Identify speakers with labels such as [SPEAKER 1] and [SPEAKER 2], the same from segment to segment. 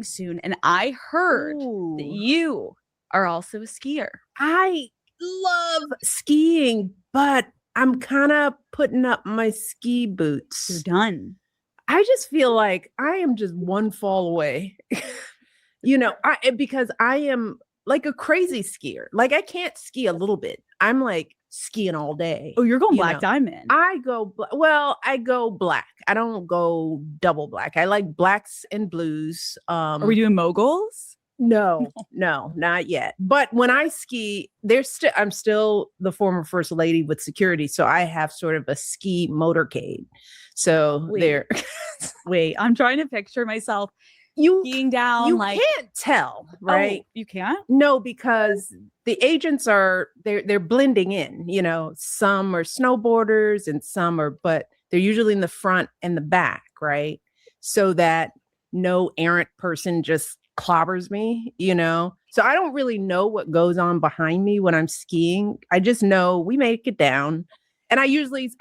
[SPEAKER 1] soon, and I heard that you are also a skier.
[SPEAKER 2] I love skiing, but I'm kind of putting up my ski boots.
[SPEAKER 1] You're done.
[SPEAKER 2] I just feel like I am just one fall away. Because I am like a crazy skier. Like I can't ski a little bit. I'm like skiing all day.
[SPEAKER 1] Oh, you're going black diamond.
[SPEAKER 2] I go black. I don't go double black. I like blacks and blues.
[SPEAKER 1] Are we doing moguls?
[SPEAKER 2] No, not yet. But when I ski, I'm still the former first lady with security, so I have sort of a ski motorcade. So
[SPEAKER 1] wait, I'm trying to picture myself skiing down.
[SPEAKER 2] You can't tell, right?
[SPEAKER 1] Oh, you can't?
[SPEAKER 2] No, because the agents they're blending in. Some are snowboarders and but they're usually in the front and the back, right? So that no errant person just clobbers me, So I don't really know what goes on behind me when I'm skiing. I just know we make it down. And I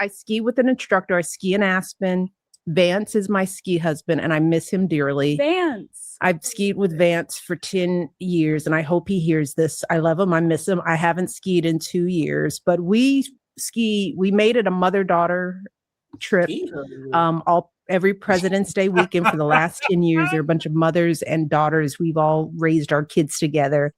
[SPEAKER 2] ski with an instructor. I ski in Aspen. Vance is my ski husband, and I miss him dearly.
[SPEAKER 1] Vance.
[SPEAKER 2] I've skied with Vance for 10 years, and I hope he hears this. I love him. I miss him. I haven't skied in 2 years, but we made it a mother-daughter trip. Every President's Day weekend for the last 10 years, there are a bunch of mothers and daughters. We've all raised our kids together,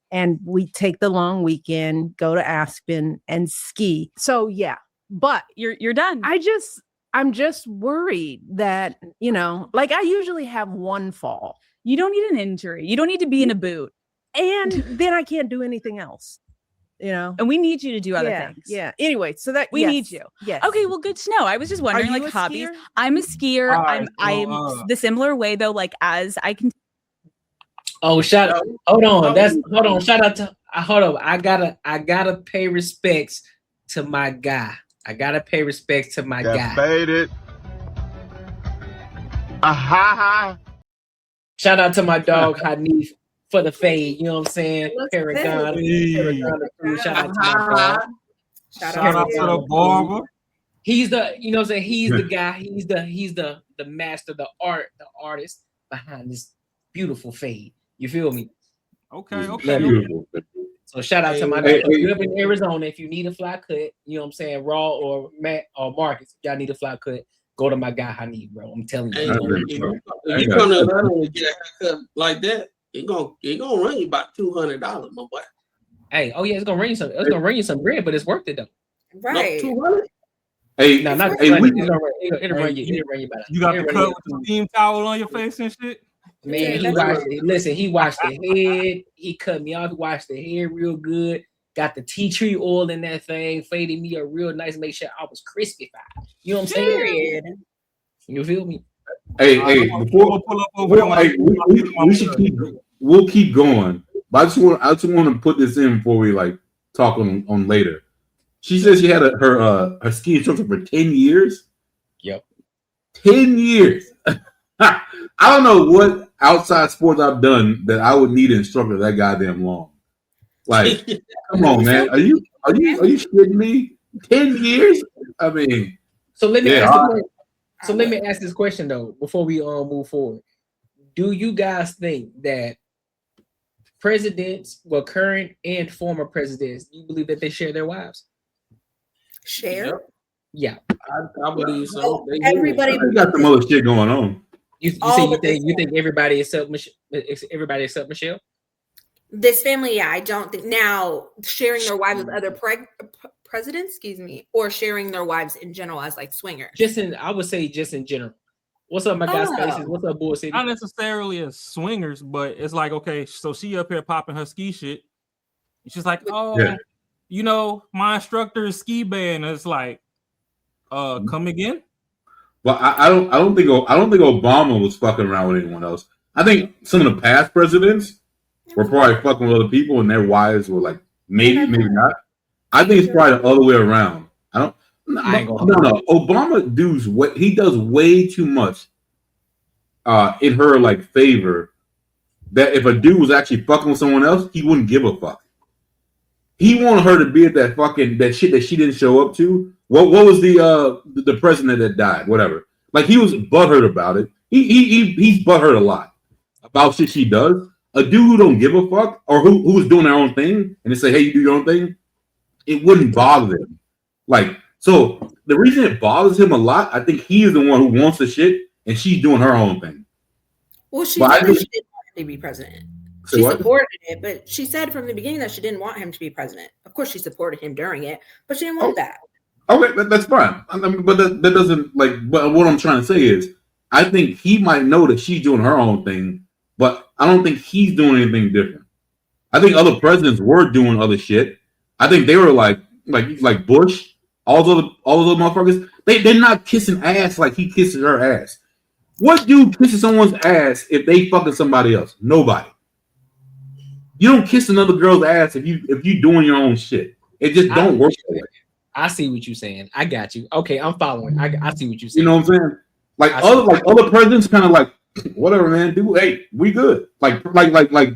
[SPEAKER 2] and we take the long weekend, go to Aspen and ski. So yeah, but
[SPEAKER 1] you're done.
[SPEAKER 2] I'm just worried that, like I usually have one fall.
[SPEAKER 1] You don't need an injury. You don't need to be in a boot.
[SPEAKER 2] And then I can't do anything else.
[SPEAKER 1] And we need you to do other things.
[SPEAKER 2] Yeah. Anyway, so that
[SPEAKER 1] we need you.
[SPEAKER 2] Yes.
[SPEAKER 1] Okay. Well, good to know. I was just wondering, like hobbies.
[SPEAKER 2] Skier?
[SPEAKER 1] I'm a skier. I'm the similar way though. Like as I can.
[SPEAKER 3] Oh, shout out! Hold on. Shout out to. Hold on. I gotta pay respects to my guy. I gotta pay respects to my guy.
[SPEAKER 4] Faded. Aha.
[SPEAKER 3] Shout out to my dog Hanif for the fade. You know what I'm saying? Paragon. Shout out to my dog.
[SPEAKER 5] Shout out to the barber.
[SPEAKER 3] He's the, you know what I'm saying? He's the guy. He's the master, the artist behind this beautiful fade. You feel me?
[SPEAKER 5] Okay.
[SPEAKER 3] So shout out to my dog. If you live in Arizona, if you need a fly cut, you know what I'm saying, Raw or Matt or Marcus, if y'all need a fly cut, go to my guy Hanif, bro. I'm telling you.
[SPEAKER 6] If you come to Atlanta and get a haircut like that, it gonna run you about $200, my boy.
[SPEAKER 3] Hey, it's gonna run you some. It's gonna run you some bread, but it's worth it though.
[SPEAKER 7] Right.
[SPEAKER 6] No, 200.
[SPEAKER 3] Hey, no, not it'll run you about.
[SPEAKER 5] You got the cut with the steam towel on your face and shit.
[SPEAKER 3] Man, he washed it. Listen, he washed the head. He cut me off. Washed the hair real good. Got the tea tree oil in that thing. Faded me up real nice. Make sure I was crispified. You know what I'm saying? You feel me?
[SPEAKER 4] Hey, before we should we'll keep going. But I just want to put this in before we like talk on later. She says she had her ski instructor for 10 years.
[SPEAKER 3] Yep.
[SPEAKER 4] 10 years. I don't know what outside sports I've done that I would need an instructor that goddamn long. Like, come on, man. Are you kidding me? 10 years? I mean,
[SPEAKER 3] so let me ask this question though before we move forward. Do you guys think that presidents, current and former presidents, do you believe that they share their wives?
[SPEAKER 7] Share?
[SPEAKER 3] Yeah,
[SPEAKER 6] I believe so.
[SPEAKER 7] Everybody
[SPEAKER 4] got some other shit going on.
[SPEAKER 3] You think everybody except Michelle?
[SPEAKER 7] This family, yeah, I don't think now sharing their wives with other presidents, or sharing their wives in general as like swingers.
[SPEAKER 3] I would say just in general. What's up, my guys? Spaces? What's up, Bull City?
[SPEAKER 5] Not necessarily as swingers, but it's like, okay, so she up here popping her ski shit. She's like, my instructor is ski band. And it's like, come again?
[SPEAKER 4] Well, I don't think Obama was fucking around with anyone else. I think some of the past presidents were probably fucking with other people, and their wives were like maybe not. I think it's probably the other way around. No. Obama does way too much in her like favor. That if a dude was actually fucking with someone else, he wouldn't give a fuck. He wanted her to be at that shit that she didn't show up to. What was the president that died? Whatever. Like he was butthurt about it. He's butthurt a lot. about shit she does, a dude who don't give a fuck or who's doing their own thing and they say, hey, you do your own thing, it wouldn't bother them. Like, so the reason it bothers him a lot, I think he is the one who wants the shit and she's doing her own thing.
[SPEAKER 7] Well, she said that she didn't want him to be president. She supported it, but she said from the beginning that she didn't want him to be president. Of course, she supported him during it, but she didn't want that.
[SPEAKER 4] Okay, that's fine. I mean, but that doesn't like. But what I'm trying to say is, I think he might know that she's doing her own thing, but I don't think he's doing anything different. I think other presidents were doing other shit. I think they were like Bush, all those other motherfuckers. They're not kissing ass like he kisses her ass. What dude kisses someone's ass if they fucking somebody else? Nobody. You don't kiss another girl's ass if you doing your own shit. It just don't work that way.
[SPEAKER 3] I see what you're saying. I got you. Okay, I'm following. I see what you're saying.
[SPEAKER 4] You know what I'm saying? Like other presidents, kind of like whatever, man. Do hey, we good? Like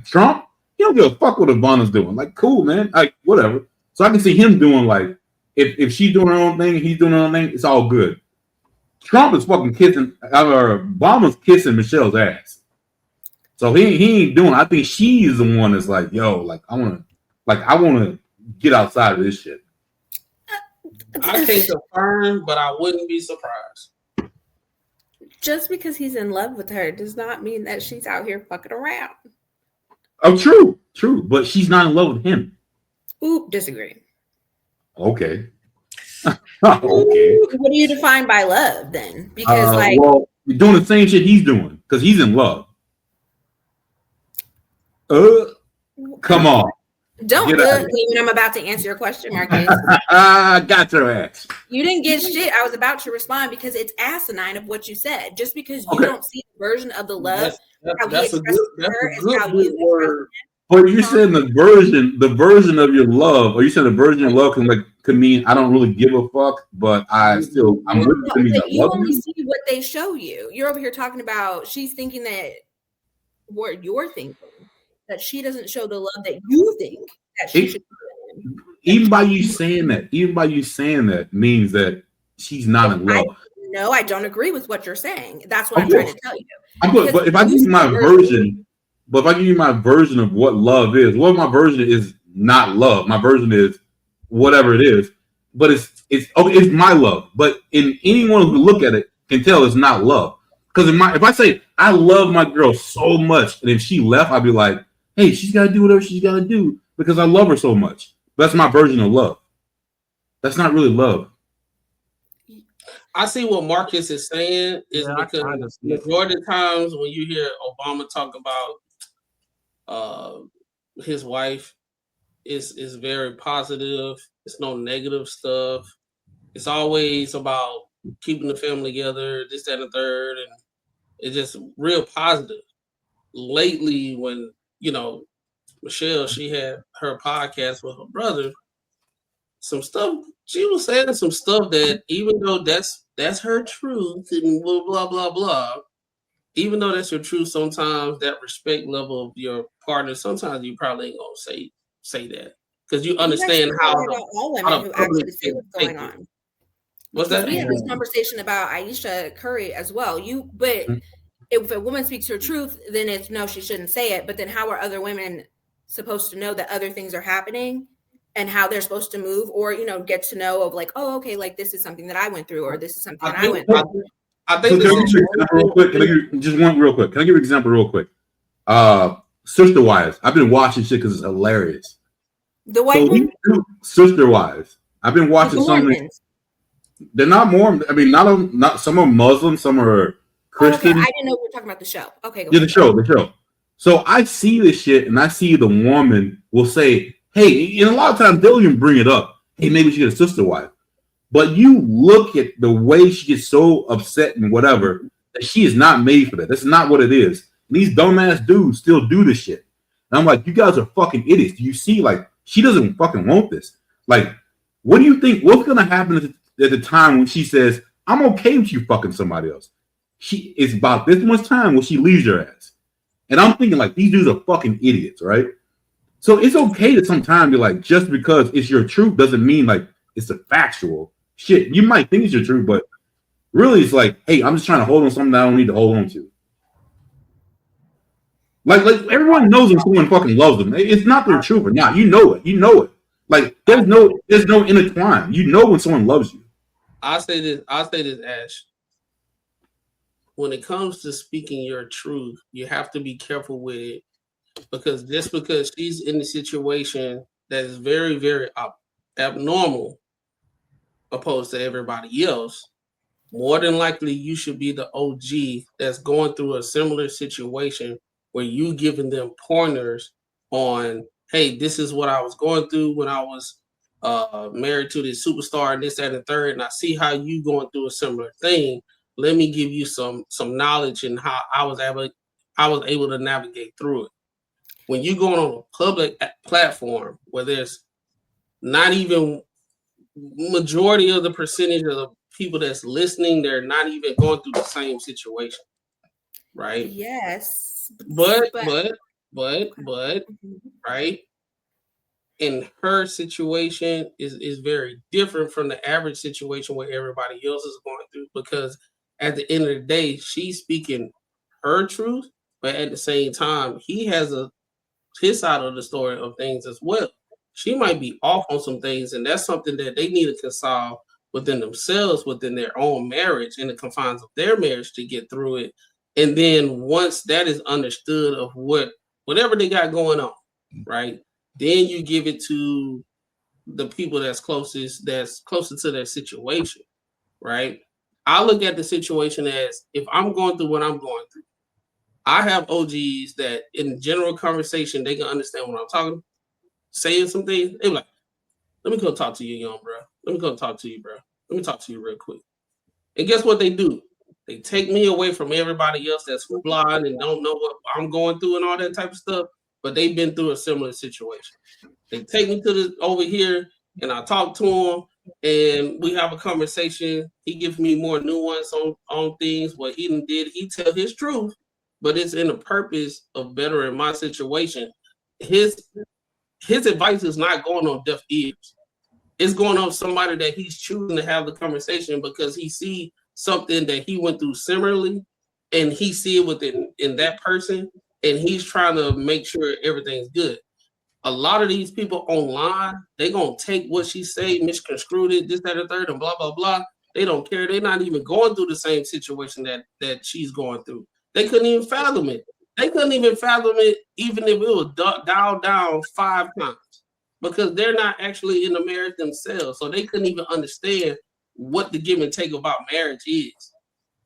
[SPEAKER 4] Trump. He don't give a fuck what Ivana's doing. Like, cool, man. Like whatever. So I can see him doing like if she's doing her own thing, he's doing her own thing. It's all good. Trump is fucking kissing, or Obama's kissing Michelle's ass. So he ain't doing. I think she's the one that's like, yo, like I want to get outside of this shit.
[SPEAKER 6] I can't confirm, but I wouldn't be surprised.
[SPEAKER 7] Just because he's in love with her does not mean that she's out here fucking around.
[SPEAKER 4] Oh, true, but she's not in love with him.
[SPEAKER 7] Ooh, disagree.
[SPEAKER 4] Okay.
[SPEAKER 7] Okay. What do you define by love then? Because
[SPEAKER 4] well, you're doing the same shit he's doing because he's in love. Come on.
[SPEAKER 7] Don't look when I'm about to answer your question, Marcus.
[SPEAKER 4] I got your ass.
[SPEAKER 7] You didn't get shit. I was about to respond because it's asinine of what you said. Just because you don't see the version of the love,
[SPEAKER 6] that's a good word.
[SPEAKER 4] But you said the version of your love, or you said the version of love could mean I don't really give a fuck, but I'm with
[SPEAKER 7] you only see what they show you. You're over here talking about she's thinking that what you're thinking. That she doesn't show the love that you think that she should do.
[SPEAKER 4] Even by you saying that means that she's not in love.
[SPEAKER 7] No, I don't agree with what you're saying. That's what I'm trying to tell you.
[SPEAKER 4] But if I give you my version of what love is, what my version is not love. My version is whatever it is. But it's my love. But anyone who look at it can tell it's not love. Because if I say I love my girl so much, and if she left, I'd be like, hey, she's got to do whatever she's got to do because I love her so much. That's my version of love. That's not really love.
[SPEAKER 6] I see what Marcus is saying is because majority of the times when you hear Obama talk about his wife, is very positive. It's no negative stuff. It's always about keeping the family together, this, that, and the third, and it's just real positive. Lately, when Michelle, she had her podcast with her brother. Some stuff she was saying, some stuff that even though that's her truth and blah blah blah blah. Even though that's your truth, sometimes that respect level of your partner, sometimes you probably ain't gonna say that because you understand how
[SPEAKER 7] all women who actually see what's going on.
[SPEAKER 6] What's that?
[SPEAKER 7] We had this conversation about Aisha Curry as well. If a woman speaks her truth, then it's no, she shouldn't say it. But then how are other women supposed to know that other things are happening and how they're supposed to move or, get to know of like, oh, okay, like this is something that I went through or this is something I went through.
[SPEAKER 6] I think
[SPEAKER 4] Can I give you an example real quick? Sister Wives. I've been watching shit because it's hilarious.
[SPEAKER 7] The white women?
[SPEAKER 4] Sister Wives. I've been watching some. They're not Mormon. I mean, not some are Muslim, some are Christian.
[SPEAKER 7] Okay. I didn't know we were talking about the show. Okay.
[SPEAKER 4] Yeah, the show. So I see this shit and I see the woman will say, hey, and a lot of times they'll even bring it up. Hey, maybe she get a sister wife. But you look at the way she gets so upset and whatever, that she is not made for that. That's not what it is. And these dumbass dudes still do this shit. And I'm like, you guys are fucking idiots. Do you see, like, she doesn't fucking want this. Like, what do you think? What's going to happen at the time when she says, I'm okay with you fucking somebody else? It's about this much time when she leaves your ass. And I'm thinking, like, these dudes are fucking idiots, right? So it's okay to sometimes be like, just because it's your truth doesn't mean, like, it's a factual shit. You might think it's your truth, but really it's like, hey, I'm just trying to hold on to something that I don't need to hold on to. Like everyone knows when someone fucking loves them. It's not their truth or not. You know it. Like there's no intertwine. You know when someone loves you.
[SPEAKER 6] I'll say this, Ash. When it comes to speaking your truth, you have to be careful with it, because just because she's in a situation that is very, very abnormal opposed to everybody else, more than likely you should be the OG that's going through a similar situation where you giving them pointers on, hey, this is what I was going through when I was married to this superstar and this, that, and the third, and I see how you going through a similar thing. Let me give you some knowledge and how I was able to navigate through it. When you go on a public platform where there's not even majority of the percentage of the people that's listening, they're not even going through the same situation, right?
[SPEAKER 7] Yes.
[SPEAKER 6] But right? In her situation is very different from the average situation where everybody else is going through, because at the end of the day, she's speaking her truth, but at the same time, he has his side of the story of things as well. She might be off on some things, and that's something that they need to console within themselves, within their own marriage, in the confines of their marriage, to get through it. And then once that is understood of whatever they got going on, right? Then you give it to the people that's closer to their situation, right? I look at the situation as, if I'm going through what I'm going through, I have OGs that in general conversation, they can understand what I'm talking, saying some things. They're like, let me go talk to you, young bro. Let me go talk to you, bro. Let me talk to you real quick. And guess what they do? They take me away from everybody else that's blind and don't know what I'm going through and all that type of stuff, but they've been through a similar situation. They take me to over here, and I talk to him, and we have a conversation. He gives me more nuance on things, what he did. He tell his truth, but it's in the purpose of bettering my situation. His advice is not going on deaf ears. It's going on somebody that he's choosing to have the conversation because he see something that he went through similarly, and he see it in that person, and he's trying to make sure everything's good. A lot of these people online, they gonna take what she say, misconstrued it, this, that, and third, and blah, blah, blah. They don't care. They're not even going through the same situation that she's going through. They couldn't even fathom it. They couldn't even fathom it, even if it was dialed down 5 times, because they're not actually in the marriage themselves. So they couldn't even understand what the give and take about marriage is.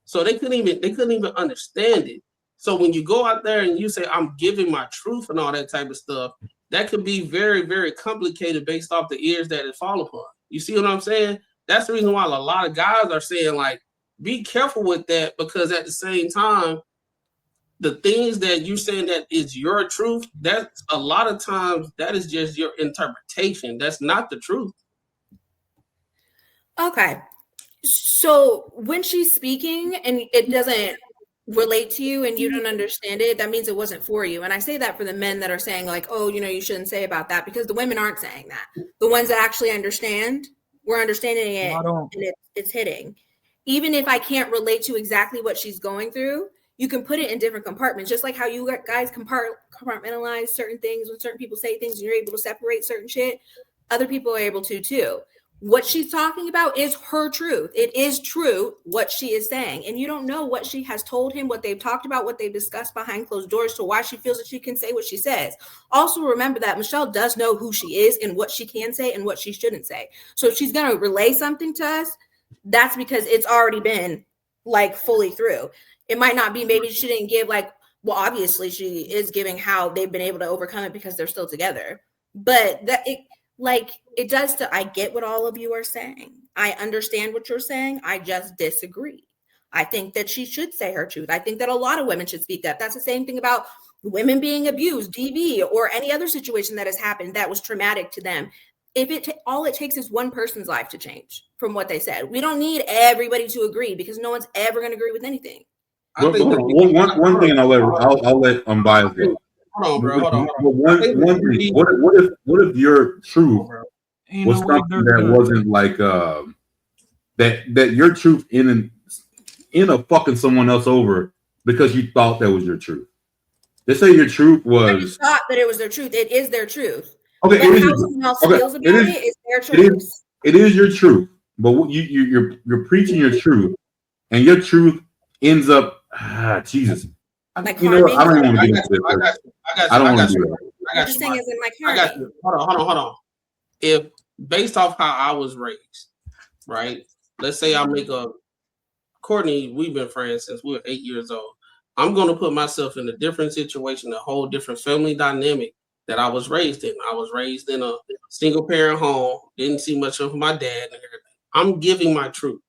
[SPEAKER 6] So they couldn't even understand it. So when you go out there and you say, I'm giving my truth and all that type of stuff, that could be very, very complicated based off the ears that it fall upon. You see what I'm saying? That's the reason why a lot of guys are saying, like, be careful with that, because at the same time, the things that you're saying that is your truth, that's a lot of times that is just your interpretation. That's not the truth.
[SPEAKER 7] Okay. So when she's speaking and it doesn't relate to you and you don't understand it, that means it wasn't for you. And I say that for the men that are saying, like, oh, you shouldn't say about that, because the women aren't saying that. The ones that actually understand, we're understanding it, and it's hitting. Even if I can't relate to exactly what she's going through, you can put it in different compartments, just like how you guys compartmentalize certain things. When certain people say things and you're able to separate certain shit, other people are able to too. What she's talking about is her truth. It is true what she is saying. And you don't know what she has told him, what they've talked about, what they've discussed behind closed doors, to why she feels that she can say what she says. Also remember that Michelle does know who she is and what she can say and what she shouldn't say. So if she's going to relay something to us, that's because it's already been like fully through. It might not be, maybe she didn't give well, obviously she is giving how they've been able to overcome it because they're still together. But it does I get what all of you are saying. I understand what you're saying. I just disagree. I think that she should say her truth. I think that a lot of women should speak up. That's the same thing about women being abused, DV, or any other situation that has happened that was traumatic to them. If all it takes is one person's life to change from what they said. We don't need everybody to agree, because no one's ever going to agree with anything.
[SPEAKER 4] One thing, and I'll let unbiased go.
[SPEAKER 6] Hold on, bro. Hold on.
[SPEAKER 4] One thing. What if your truth was something that wasn't like that your truth in a fucking someone else over because you thought that was your truth? Let's say your truth
[SPEAKER 7] I
[SPEAKER 4] was
[SPEAKER 7] thought that it was their truth. It is their truth.
[SPEAKER 4] okay.
[SPEAKER 7] But how someone else feels about it is their choice.
[SPEAKER 4] It is your truth, but what you're preaching your truth, and your truth ends up Jesus.
[SPEAKER 7] Like
[SPEAKER 4] You know what? I don't even want to get into
[SPEAKER 6] I
[SPEAKER 4] this.
[SPEAKER 6] got you.
[SPEAKER 4] I don't want to do that.
[SPEAKER 6] I got
[SPEAKER 7] Just
[SPEAKER 6] you.
[SPEAKER 7] saying, as in like
[SPEAKER 6] I got
[SPEAKER 7] harming.
[SPEAKER 6] you. Hold on. If based off how I was raised, right? Let's say I make a Courtney, we've been friends since we were 8 years old. I'm going to put myself in a different situation, a whole different family dynamic that I was raised in. I was raised in a single parent home, didn't see much of my dad and everything. I'm giving my truth.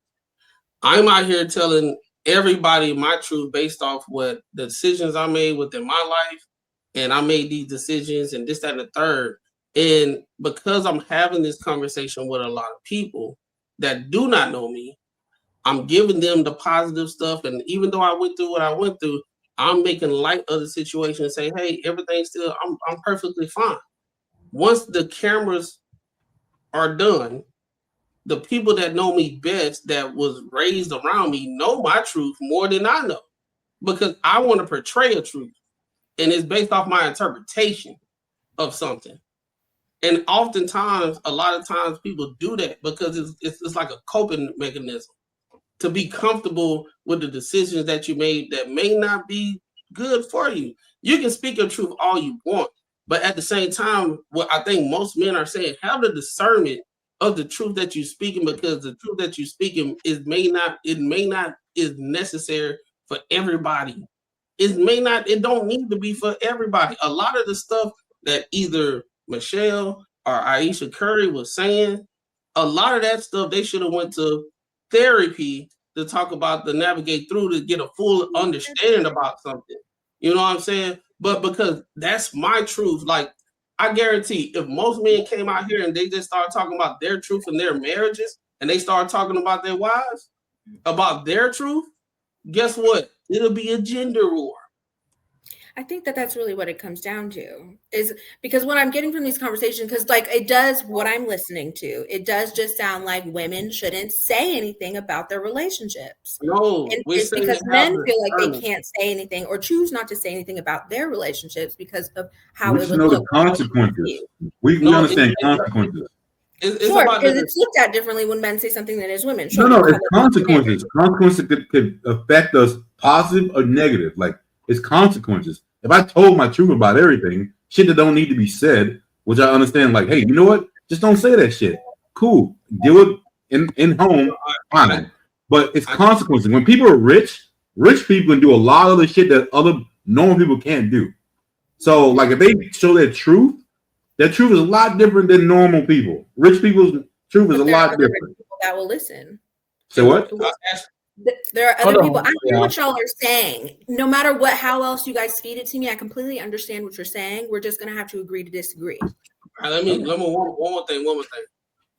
[SPEAKER 6] I'm out here telling everybody my truth based off what the decisions I made within my life. And I made these decisions and this, that, and the third. And because I'm having this conversation with a lot of people that do not know me, I'm giving them the positive stuff. And even though I went through what I went through, I'm making light of the situation and say, hey, everything's still, I'm perfectly fine. Once the cameras are done, the people that know me best, that was raised around me, know my truth more than I know, because I want to portray a truth. And it's based off my interpretation of something. And oftentimes, a lot of times people do that because it's like a coping mechanism to be comfortable with the decisions that you made that may not be good for you. You can speak your truth all you want, but at the same time, what I think most men are saying, have the discernment of the truth that you're speaking, because the truth that you're speaking may not is necessary for everybody. It don't need to be for everybody. A lot of the stuff that either Michelle or Aisha Curry was saying, a lot of that stuff they should have went to therapy to talk about, to navigate through, to get a full understanding about something. You know what I'm saying? But because that's my truth, like I guarantee if most men came out here and they just started talking about their truth in their marriages, and they started talking about their wives, about their truth, guess what? It'll be a gender war.
[SPEAKER 7] I think that that's really what it comes down to, is because what I'm getting from these conversations, because like it does, what I'm listening to, it does just sound like women shouldn't say anything about their relationships.
[SPEAKER 6] No,
[SPEAKER 7] and it's because men feel like they can't say anything or choose not to say anything about their relationships because of how it would
[SPEAKER 4] know
[SPEAKER 7] look.
[SPEAKER 4] the consequences. We understand consequences.
[SPEAKER 7] Sure, because it's looked at differently when men say something than as women. Sure,
[SPEAKER 4] No, it's consequences. Consequences could affect us positive or negative. Like, it's consequences. If I told my truth about everything, shit that don't need to be said, which I understand, like, hey, you know what? Just don't say that shit. Cool. Do it in home, fine. But it's consequences. When people are rich people can do a lot of the shit that other normal people can't do. So, like, if they show their truth is a lot different than normal people. Rich people's truth is a lot different.
[SPEAKER 7] People that will listen.
[SPEAKER 4] Say what?
[SPEAKER 7] There are other people. I hear what y'all are saying. No matter how else you guys feed it to me, I completely understand what you're saying. We're just gonna have to agree to disagree.
[SPEAKER 6] All right, let me one more thing.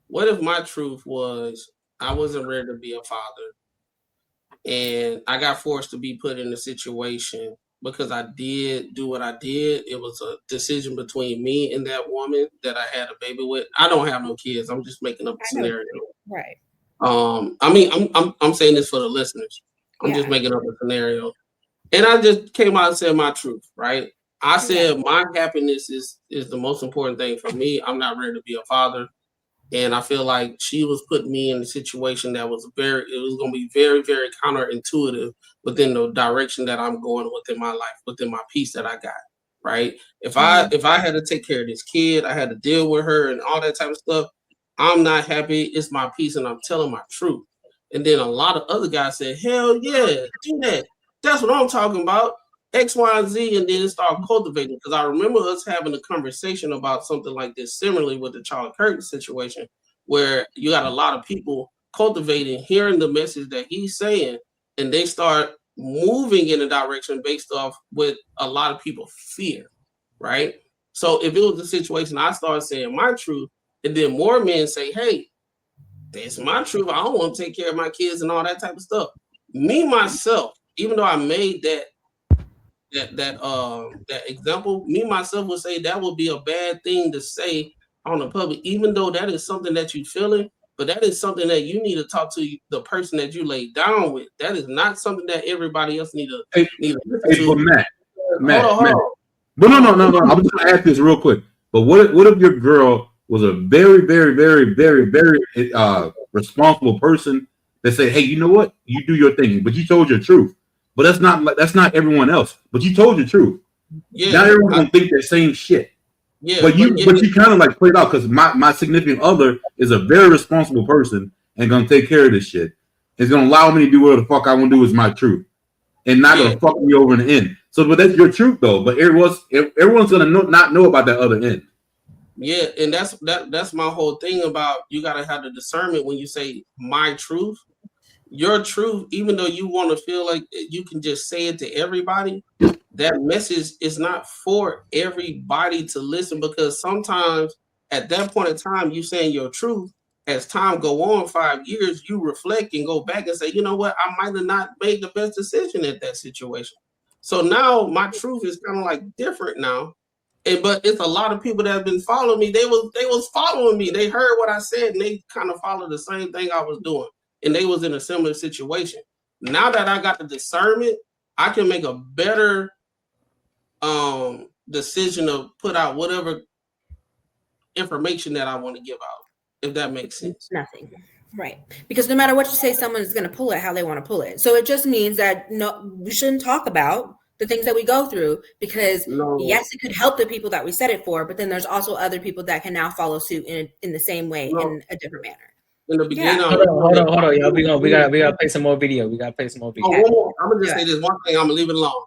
[SPEAKER 6] What if my truth was I wasn't ready to be a father, and I got forced to be put in a situation because I did do what I did? It was a decision between me and that woman that I had a baby with. I don't have no kids. I'm just making up a scenario.
[SPEAKER 7] Right.
[SPEAKER 6] I mean, I'm saying this for the listeners. I'm just making up a scenario. And I just came out and said my truth, right? I said my happiness is the most important thing for me. I'm not ready to be a father. And I feel like she was putting me in a situation that was going to be very, very counterintuitive within the direction that I'm going within my life, within my peace that I got, right? If I had to take care of this kid, I had to deal with her and all that type of stuff, I'm not happy. It's my peace, and I'm telling my truth. And then a lot of other guys said, hell yeah, do that. That's what I'm talking about. X, Y, and Z, and then start cultivating. Because I remember us having a conversation about something like this, similarly with the Charlie Kirk situation, where you got a lot of people cultivating, hearing the message that he's saying, and they start moving in a direction based off what a lot of people fear, right? So if it was a situation, I started saying my truth, and then more men say, hey, that's my truth. I don't want to take care of my kids and all that type of stuff. Me, myself, even though I made that example, me, myself would say that would be a bad thing to say on the public, even though that is something that you're feeling, but that is something that you need to talk to the person that you laid down with. That is not something that everybody else need to listen to.
[SPEAKER 4] Matt, But no. I was going to ask this real quick. But what if your girl was a very, very, very, very, very responsible person that said, hey, you know what? You do your thing, but you told your truth. But that's not everyone else. But you told your truth.
[SPEAKER 6] Yeah,
[SPEAKER 4] not everyone's gonna think that same shit.
[SPEAKER 6] Yeah,
[SPEAKER 4] but you kind of like played out because my significant other is a very responsible person and gonna take care of this shit. It's gonna allow me to do whatever the fuck I want to do is my truth, and not gonna fuck me over in the end. So, but that's your truth though. But everyone's gonna not know about that other end.
[SPEAKER 6] Yeah, and that's my whole thing about you gotta have the discernment when you say my truth. Your truth, even though you want to feel like you can just say it to everybody, that message is not for everybody to listen, because sometimes at that point in time, you saying your truth, as time go on 5 years, you reflect and go back and say, you know what, I might have not made the best decision at that situation. So now my truth is kind of like different now. But it's a lot of people that have been following me. They was following me. They heard what I said and they kind of followed the same thing I was doing. And they was in a similar situation. Now that I got the discernment, I can make a better decision to put out whatever information that I want to give out, if that makes sense.
[SPEAKER 7] Nothing. Right. Because no matter what you say, someone is going to pull it how they want to pull it. So it just means that we shouldn't talk about the things that we go through, because yes, it could help the people that we said it for, but then there's also other people that can now follow suit in the same way, in a different manner.
[SPEAKER 3] In the beginning, hold on, y'all. We gotta play some more video. I'm gonna just
[SPEAKER 6] say this one thing. I'm gonna leave it alone.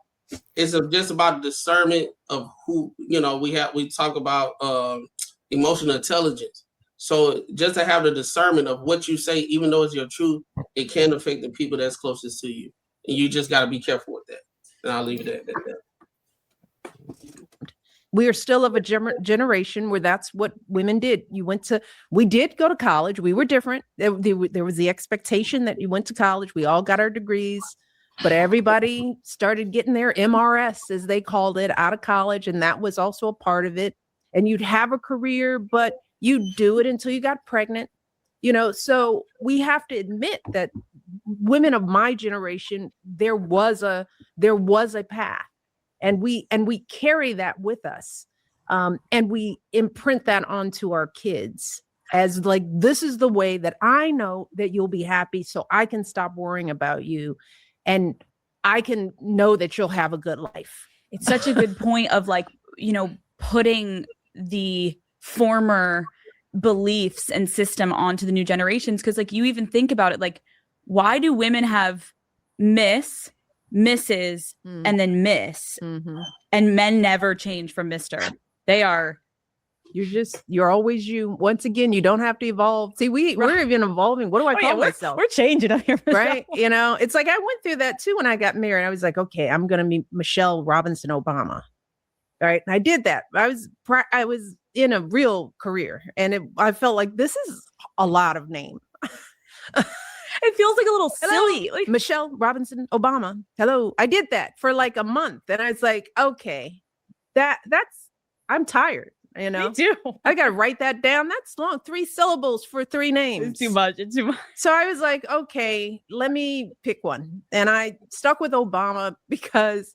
[SPEAKER 6] It's just about discernment of who we talk about emotional intelligence. So just to have the discernment of what you say, even though it's your truth, it can affect the people that's closest to you, and you just got to be careful with that. And I'll leave it at that.
[SPEAKER 2] We are still of a generation where that's what women did. We did go to college. We were different. There was the expectation that you went to college. We all got our degrees, but everybody started getting their MRS, as they called it, out of college. And that was also a part of it. And you'd have a career, but you'd do it until you got pregnant. So we have to admit that women of my generation, there was a path. And we carry that with us, and we imprint that onto our kids as like, this is the way that I know that you'll be happy, so I can stop worrying about you, and I can know that you'll have a good life.
[SPEAKER 1] It's such a good point of like, putting the former beliefs and system onto the new generations. Because like, you even think about it, like, why do women have Miss, Mrs. and then Miss, and men never change from Mr. They are,
[SPEAKER 2] you're always you. Once again, you don't have to evolve. See, we're even evolving. What do I call myself?
[SPEAKER 1] We're changing up here,
[SPEAKER 2] right? It's like I went through that too when I got married. I was like, okay, I'm gonna be Michelle Robinson Obama, right? And I did that. I was in a real career, and I felt like this is a lot of name.
[SPEAKER 1] It feels like a little silly.
[SPEAKER 2] Like Michelle Robinson Obama. Hello. I did that for like a month. And I was like, okay, I'm tired. Me
[SPEAKER 1] too.
[SPEAKER 2] I got to write that down. That's long. 3 syllables for 3 names.
[SPEAKER 1] It's too much.
[SPEAKER 2] So I was like, okay, let me pick one. And I stuck with Obama because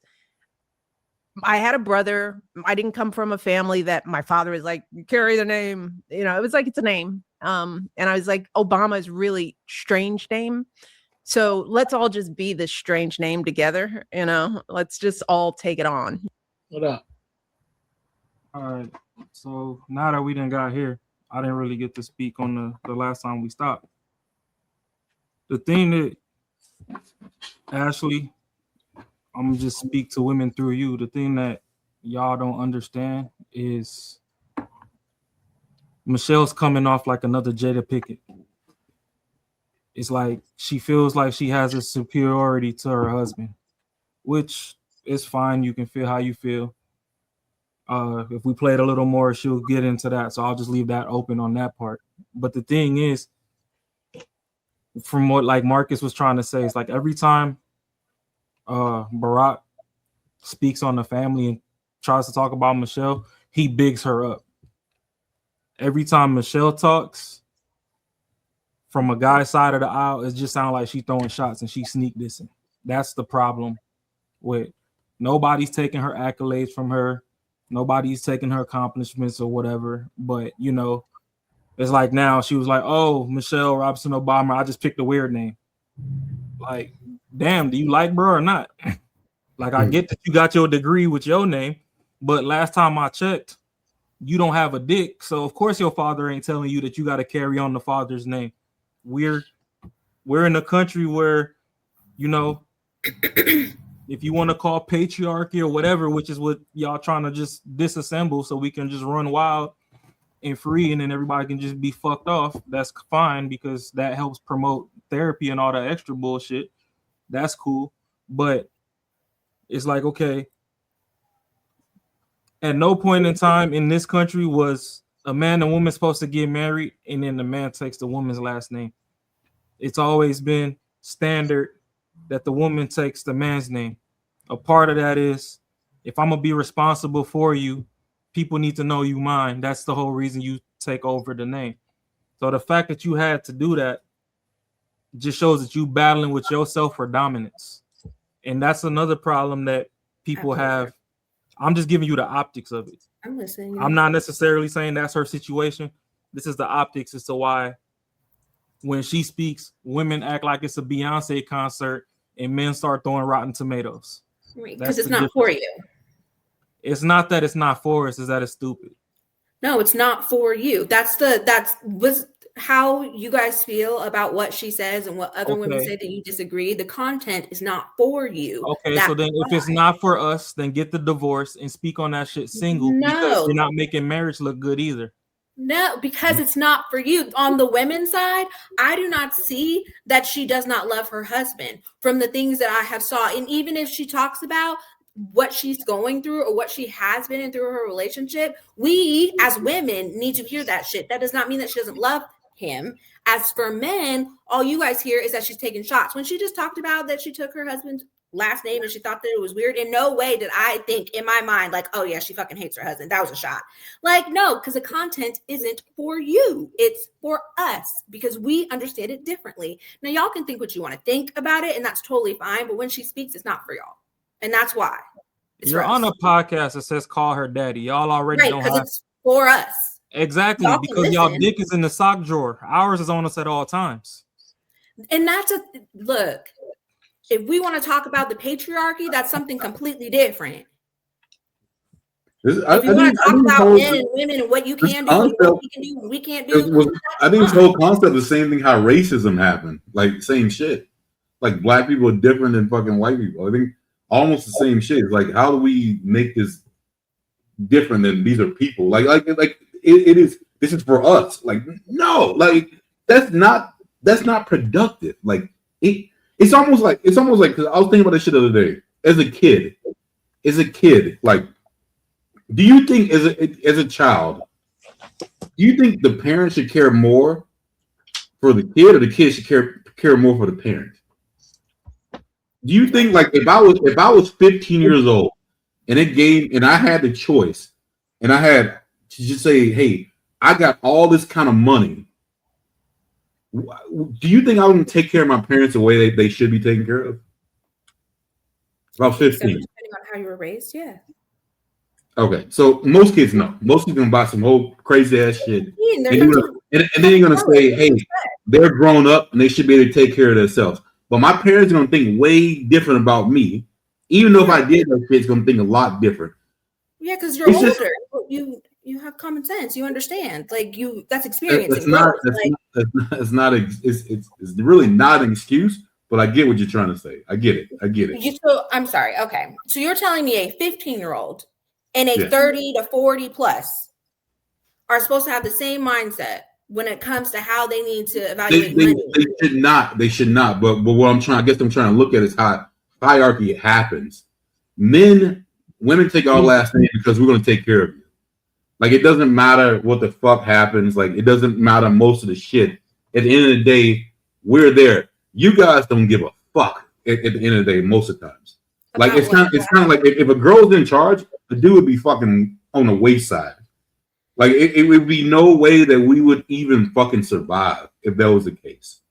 [SPEAKER 2] I had a brother. I didn't come from a family that my father was like, you carry the name. It was like, it's a name. And I was like, Obama is really strange name. So let's all just be this strange name together. Let's just all take it on.
[SPEAKER 3] What up?
[SPEAKER 5] All right. So now that we done got here, I didn't really get to speak on the last time we stopped. The thing that, Ashley, I'm gonna just speak to women through you. The thing that y'all don't understand is Michelle's coming off like another Jada Pinkett. It's like she feels like she has a superiority to her husband, which is fine. You can feel how you feel. If we play it a little more, she'll get into that. So I'll just leave that open on that part. But the thing is, from what like Marcus was trying to say, it's like every time Barack speaks on the family and tries to talk about Michelle, he bigs her up. Every time Michelle talks from a guy's side of the aisle, it just sounds like she's throwing shots and she sneak dissing. That's the problem with nobody's taking her accolades from her. Nobody's taking her accomplishments or whatever. But you know, it's like now she was like, "Oh, Michelle Robinson Obama." I just picked a weird name. Like, damn, do you like bro or not? Like, I get that you got your degree with your name, but last time I checked, you don't have a dick. So of course your father ain't telling you that you got to carry on the father's name. We're in a country where, you know, if you want to call patriarchy or whatever, which is what y'all trying to just disassemble so we can just run wild and free and then everybody can just be fucked off, that's fine because that helps promote therapy and all that extra bullshit. That's cool. But it's like, okay, at no point in time in this country was a man and woman supposed to get married and then the man takes the woman's last name. It's always been standard that the woman takes the man's name. A part of that is, if I'm gonna be responsible for you, people need to know you mine. That's the whole reason you take over the name. So the fact that you had to do that just shows that you battling with yourself for dominance. And that's another problem that people have. I'm just giving you the optics of it.
[SPEAKER 7] I'm listening.
[SPEAKER 5] I'm not necessarily saying that's her situation. This is the optics as to why when she speaks, women act like it's a Beyonce concert and men start throwing rotten tomatoes.
[SPEAKER 7] Because it's not for you.
[SPEAKER 5] It's not that it's not for us, it's that it's stupid.
[SPEAKER 7] No, it's not for you. That's how you guys feel about what she says and what other women say that you disagree. The content is not for you.
[SPEAKER 5] Okay, so then if it's not for us, then get the divorce and speak on that shit single.
[SPEAKER 7] No.
[SPEAKER 5] Because you're not making marriage look good either.
[SPEAKER 7] No, because it's not for you. On the women's side, I do not see that she does not love her husband from the things that I have saw. And even if she talks about what she's going through or what she has been in through her relationship, we as women need to hear that shit. That does not mean that she doesn't love him. As for men, all you guys hear is that she's taking shots. When she just talked about that she took her husband's last name and she thought that it was weird, in no way did I think in my mind like, oh yeah, she fucking hates her husband. That was a shot. Like, no, because the content isn't for you. It's for us because we understand it differently. Now y'all can think what you want to think about it and that's totally fine, but when she speaks, it's not for y'all. And that's why.
[SPEAKER 5] You're on a podcast that says call her daddy. Y'all already don't have
[SPEAKER 7] it's for us.
[SPEAKER 5] Exactly, because y'all dick is in the sock drawer. Ours is on us at all times.
[SPEAKER 7] And that's look, if we want to talk about the patriarchy, that's something completely different. If you want to talk about men and women and what you can do and what we can do and we can't do.
[SPEAKER 4] I think this whole concept is the same thing how racism happened. Like, same shit. Like, black people are different than fucking white people. I think almost the same shit. Like, how do we make this different than these are people? Like it is. This is for us. Like, no, like that's not productive. Like it's almost like because I was thinking about this shit the other day. As a kid, like, do you think as a child, do you think the parent should care more for the kid or the kid should care more for the parent? Do you think, like, if I was 15 years old and I had the choice and I had to just say, hey, I got all this kind of money, do you think I would take care of my parents the way they should be taken care of? About 15.
[SPEAKER 7] Depending on how you were raised, yeah.
[SPEAKER 4] Okay, so most kids know. Most kids gonna buy some whole crazy ass shit, and then you're gonna say, hey, they're grown up and they should be able to take care of themselves. But my parents are gonna think way different about me, even though if I did that shit, it's gonna think a lot different.
[SPEAKER 7] Yeah, because you're older. You have common sense. You understand. Like that's experience.
[SPEAKER 4] It's really not an excuse, but I get what you're trying to say. I get it.
[SPEAKER 7] So I'm sorry. Okay. So you're telling me a 15-year-old and a 30 to 40 plus are supposed to have the same mindset when it comes to how they need to evaluate money?
[SPEAKER 4] They should not. But what I'm trying to look at is how hierarchy happens. Women take our last name because we're going to take care of you. Like, it doesn't matter what the fuck happens. Like, it doesn't matter most of the shit. At the end of the day, we're there. You guys don't give a fuck at the end of the day most of the times. Like, it's kind of like if a girl's in charge, the dude would be fucking on the wayside. Like, it would be no way that we would even fucking survive if that was the case.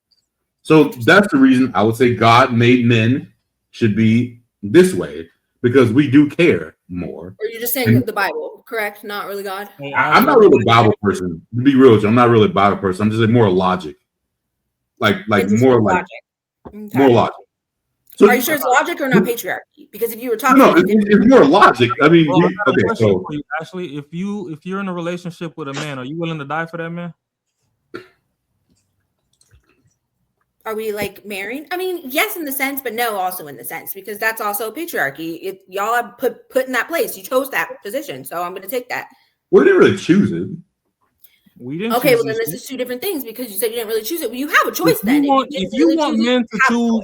[SPEAKER 4] So that's the reason I would say God made men should be this way. because we do care more.
[SPEAKER 7] Or you're just saying the Bible, correct? Not really God.
[SPEAKER 4] I'm not really a Bible person. To be real with you, I'm not really a Bible person. I'm just like more logic. Like more like
[SPEAKER 7] logic.
[SPEAKER 4] more logic. So,
[SPEAKER 7] are you sure it's logic or not patriarchy? Because if you were talking,
[SPEAKER 4] no, it's more logic. I mean, okay. So
[SPEAKER 5] actually, if you're in a relationship with a man, are you willing to die for that man?
[SPEAKER 7] Are we like married? I mean, yes, in the sense, but no, also in the sense, because that's also patriarchy. Y'all are put in that place. You chose that position, so I'm going to take that.
[SPEAKER 4] We didn't really choose it.
[SPEAKER 5] We didn't.
[SPEAKER 7] Okay, well then this is two different things because you said you didn't really choose it. Well, you have a choice then.
[SPEAKER 5] If you want men to choose,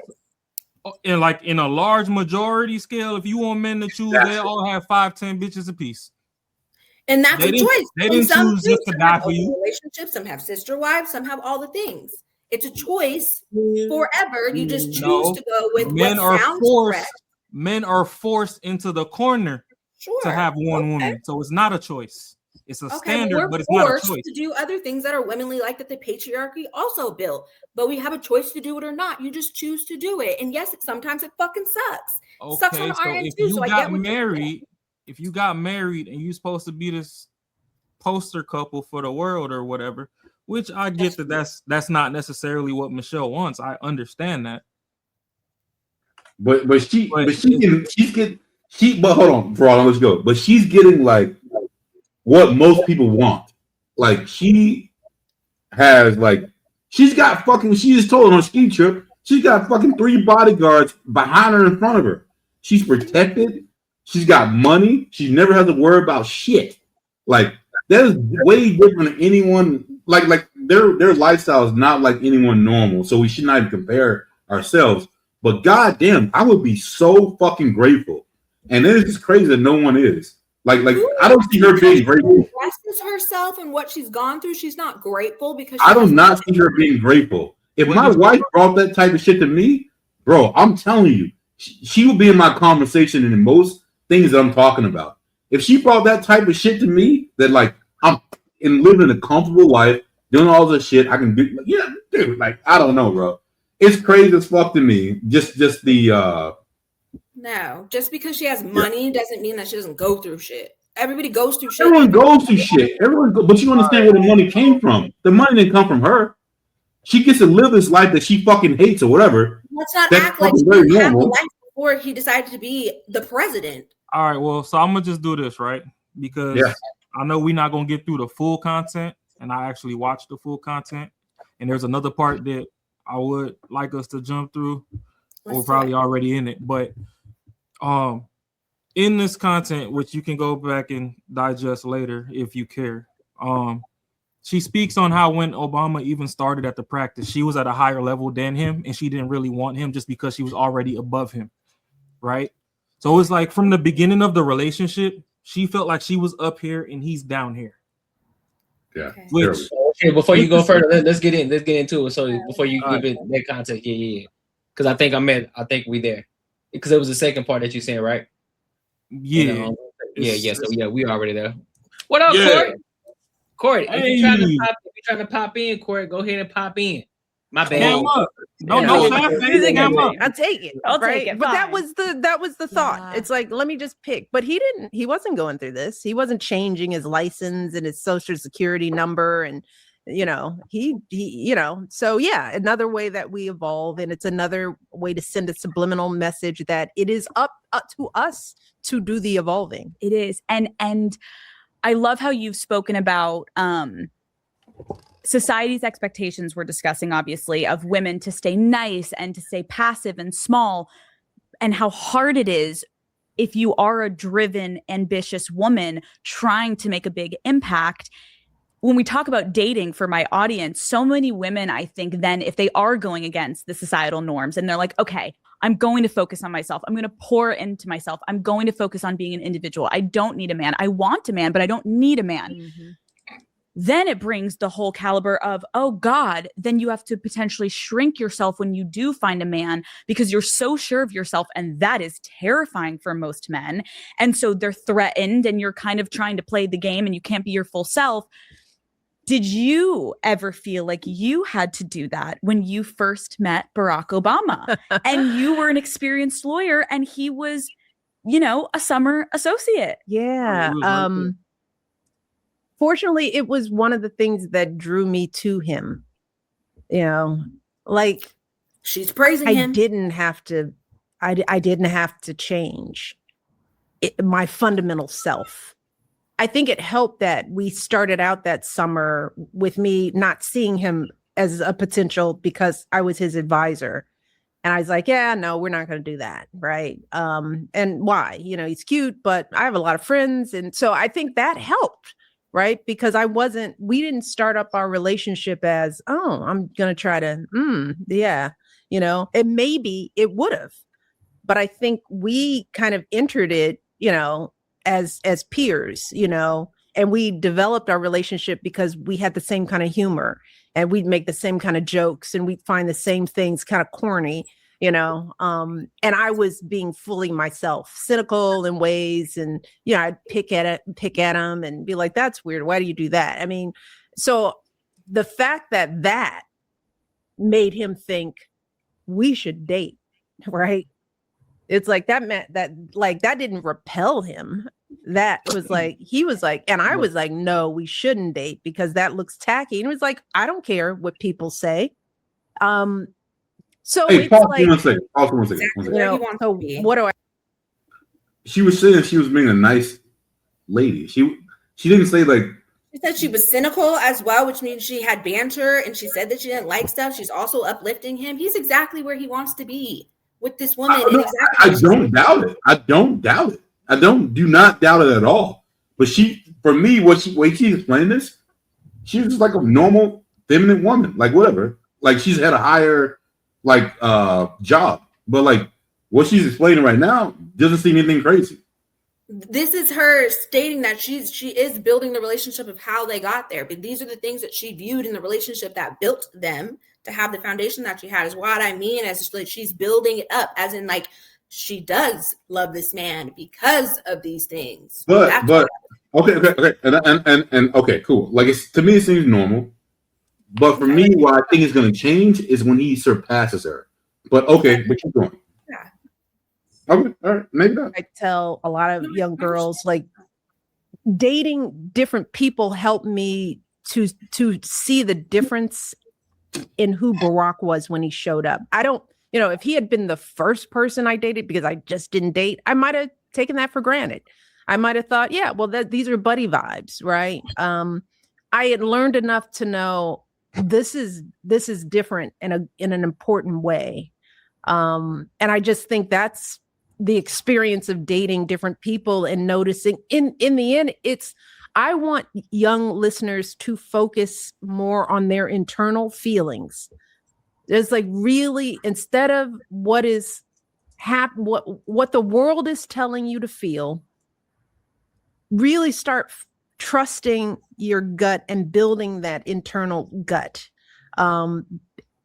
[SPEAKER 5] in a large majority scale, if you want men to choose, they all have 5-10 bitches apiece.
[SPEAKER 7] And that's a choice.
[SPEAKER 5] They didn't choose just to die for you.
[SPEAKER 7] Relationships, some have sister wives, some have all the things. It's a choice forever. You just choose to go with
[SPEAKER 5] men
[SPEAKER 7] what sounds correct.
[SPEAKER 5] Men are forced into the corner to have one woman. So it's not a choice. It's a standard, but it's not a choice.
[SPEAKER 7] To do other things that are womanly, like that the patriarchy also built. But we have a choice to do it or not. You just choose to do it. And yes, sometimes it fucking sucks.
[SPEAKER 5] Okay,
[SPEAKER 7] sucks on
[SPEAKER 5] so if you got married and you're supposed to be this poster couple for the world or whatever, which I get that's not necessarily what Michelle wants. I understand that.
[SPEAKER 4] But hold on, bro, let's go. But she's getting like what most people want. Like she just told on a ski trip, she's got fucking 3 bodyguards behind her in front of her. She's protected. She's got money. She never has to worry about shit. Like that is way different than anyone. Like their lifestyle is not like anyone normal. So we should not even compare ourselves. But goddamn, I would be so fucking grateful. And it is just crazy that no one is. Like I don't see her being grateful.
[SPEAKER 7] She herself and what she's gone through. She's not grateful because
[SPEAKER 4] I do not see her being grateful. If my wife brought that type of shit to me, bro, I'm telling you, she would be in my conversation and in most things that I'm talking about. If she brought that type of shit to me, that like I'm living a comfortable life, doing all this shit, I can do. Yeah, dude, like I don't know, bro. It's crazy as fuck to me. Just the.
[SPEAKER 7] No, just because she has money doesn't mean that she doesn't go through shit. Everybody goes through shit.
[SPEAKER 4] Everyone goes through shit. But you understand where the money came from. The money didn't come from her. She gets to live this life that she fucking hates or whatever.
[SPEAKER 7] Let's not act like she didn't have a life before he decided to be the president.
[SPEAKER 5] All right, well, so I'm gonna just do this, right? Because I know we're not gonna get through the full content, and I actually watched the full content. And there's another part that I would like us to jump through. We're probably already in it, but in this content, which you can go back and digest later if you care, she speaks on how when Obama even started at the practice, she was at a higher level than him, and she didn't really want him just because she was already above him, right? So it's like from the beginning of the relationship, she felt like she was up here and he's down here.
[SPEAKER 4] Yeah.
[SPEAKER 3] Okay, before you go further, let's get into it. So before you give it that context, because I think we there. Because it was the second part that you're saying, right?
[SPEAKER 5] Yeah.
[SPEAKER 3] So we already there. What up, Corey? Corey, if you're trying to pop in, Corey, go ahead and pop in. My bad.
[SPEAKER 2] I'll take it.
[SPEAKER 1] I'll take it.
[SPEAKER 2] But that was the thought. Yeah. It's like, let me just pick. But he wasn't going through this. He wasn't changing his license and his social security number. And, so yeah, another way that we evolve. And it's another way to send a subliminal message that it is up to us to do the evolving.
[SPEAKER 1] It is. And I love how you've spoken about society's expectations we're discussing, obviously, of women to stay nice and to stay passive and small, and how hard it is if you are a driven, ambitious woman trying to make a big impact. When we talk about dating for my audience, so many women, I think then if they are going against the societal norms and they're like, okay, I'm going to focus on myself. I'm going to pour into myself. I'm going to focus on being an individual. I don't need a man. I want a man, but I don't need a man. Mm-hmm. Then it brings the whole caliber of, oh God, then you have to potentially shrink yourself when you do find a man because you're so sure of yourself. And that is terrifying for most men. And so they're threatened and you're kind of trying to play the game and you can't be your full self. Did you ever feel like you had to do that when you first met Barack Obama and you were an experienced lawyer and he was a summer associate.
[SPEAKER 2] Yeah.
[SPEAKER 5] Oh, it was right there.
[SPEAKER 2] Fortunately, it was one of the things that drew me to him. Like
[SPEAKER 7] She's praising
[SPEAKER 2] I
[SPEAKER 7] him.
[SPEAKER 2] didn't have to change my fundamental self. I think it helped that we started out that summer with me not seeing him as a potential because I was his advisor. And I was like, yeah, no, we're not going to do that. Right. And why? He's cute, but I have a lot of friends. And so I think that helped. Right. Because we didn't start up our relationship as, oh, I'm going to try to, yeah, and maybe it would have. But I think we kind of entered it, as peers, and we developed our relationship because we had the same kind of humor and we'd make the same kind of jokes and we'd find the same things kind of corny, and I was being fully myself, cynical in ways. And, I'd pick at him and be like, that's weird. Why do you do that? I mean, so the fact that made him think we should date, right? It's like that meant that that didn't repel him. That was like, he was like, and I was like, no, we shouldn't date because that looks tacky. And it was like, I don't care what people say. So
[SPEAKER 4] Hey,
[SPEAKER 2] it's
[SPEAKER 4] pause
[SPEAKER 2] like,
[SPEAKER 4] one second.
[SPEAKER 2] So what do I?
[SPEAKER 4] She was saying she was being a nice lady. She didn't say like.
[SPEAKER 7] She said she was cynical as well, which means she had banter, and she said that she didn't like stuff. She's also uplifting him. He's exactly where he wants to be with this woman.
[SPEAKER 4] I don't doubt it. I don't doubt it. Do not doubt it at all. But for me, way she explained this, she was just like a normal feminine woman, like whatever. Like she's had a higher job, but like what she's explaining right now doesn't seem anything crazy.
[SPEAKER 7] This is her stating that she is building the relationship of how they got there. But these are the things that she viewed in the relationship that built them to have the foundation that she had. Is what I mean, as like she's building it up, as in like she does love this man because of these things.
[SPEAKER 4] But okay, and okay, cool. Like to me, it seems normal. But for me, what I think is going to change is when he surpasses her. But okay, but keep going.
[SPEAKER 7] Yeah.
[SPEAKER 4] Okay, all right, maybe not.
[SPEAKER 2] I tell a lot of young girls, like, dating different people helped me to see the difference in who Barack was when he showed up. I don't, if he had been the first person I dated because I just didn't date, I might have taken that for granted. I might have thought, yeah, well, these are buddy vibes, right? I had learned enough to know this is different in an important way. And I just think that's the experience of dating different people and noticing in the end, I want young listeners to focus more on their internal feelings. It's like really, instead of what is what the world is telling you to feel, really start trusting your gut and building that internal gut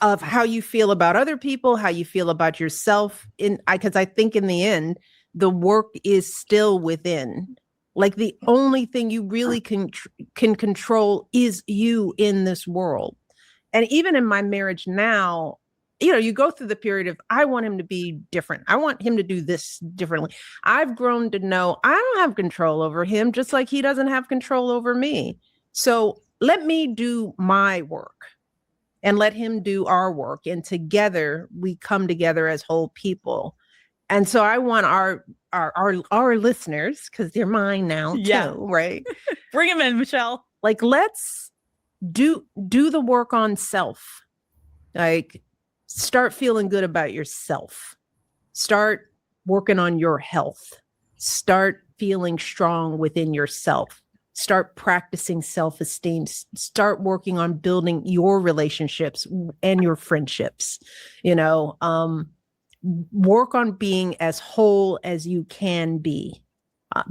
[SPEAKER 2] of how you feel about other people, how you feel about yourself. Because I think in the end, the work is still within. Like the only thing you really can control is you in this world. And even in my marriage now, you go through the period of, I want him to be different. I want him to do this differently. I've grown to know I don't have control over him, just like he doesn't have control over me. So let me do my work and let him do our work. And together we come together as whole people. And so I want our listeners, because they're mine now too, right?
[SPEAKER 1] Bring them in, Michelle.
[SPEAKER 2] Like, let's do the work on self. Like, start feeling good about yourself. Start working on your health. Start feeling strong within yourself. Start practicing self-esteem. Start working on building your relationships and your friendships. Work on being as whole as you can be,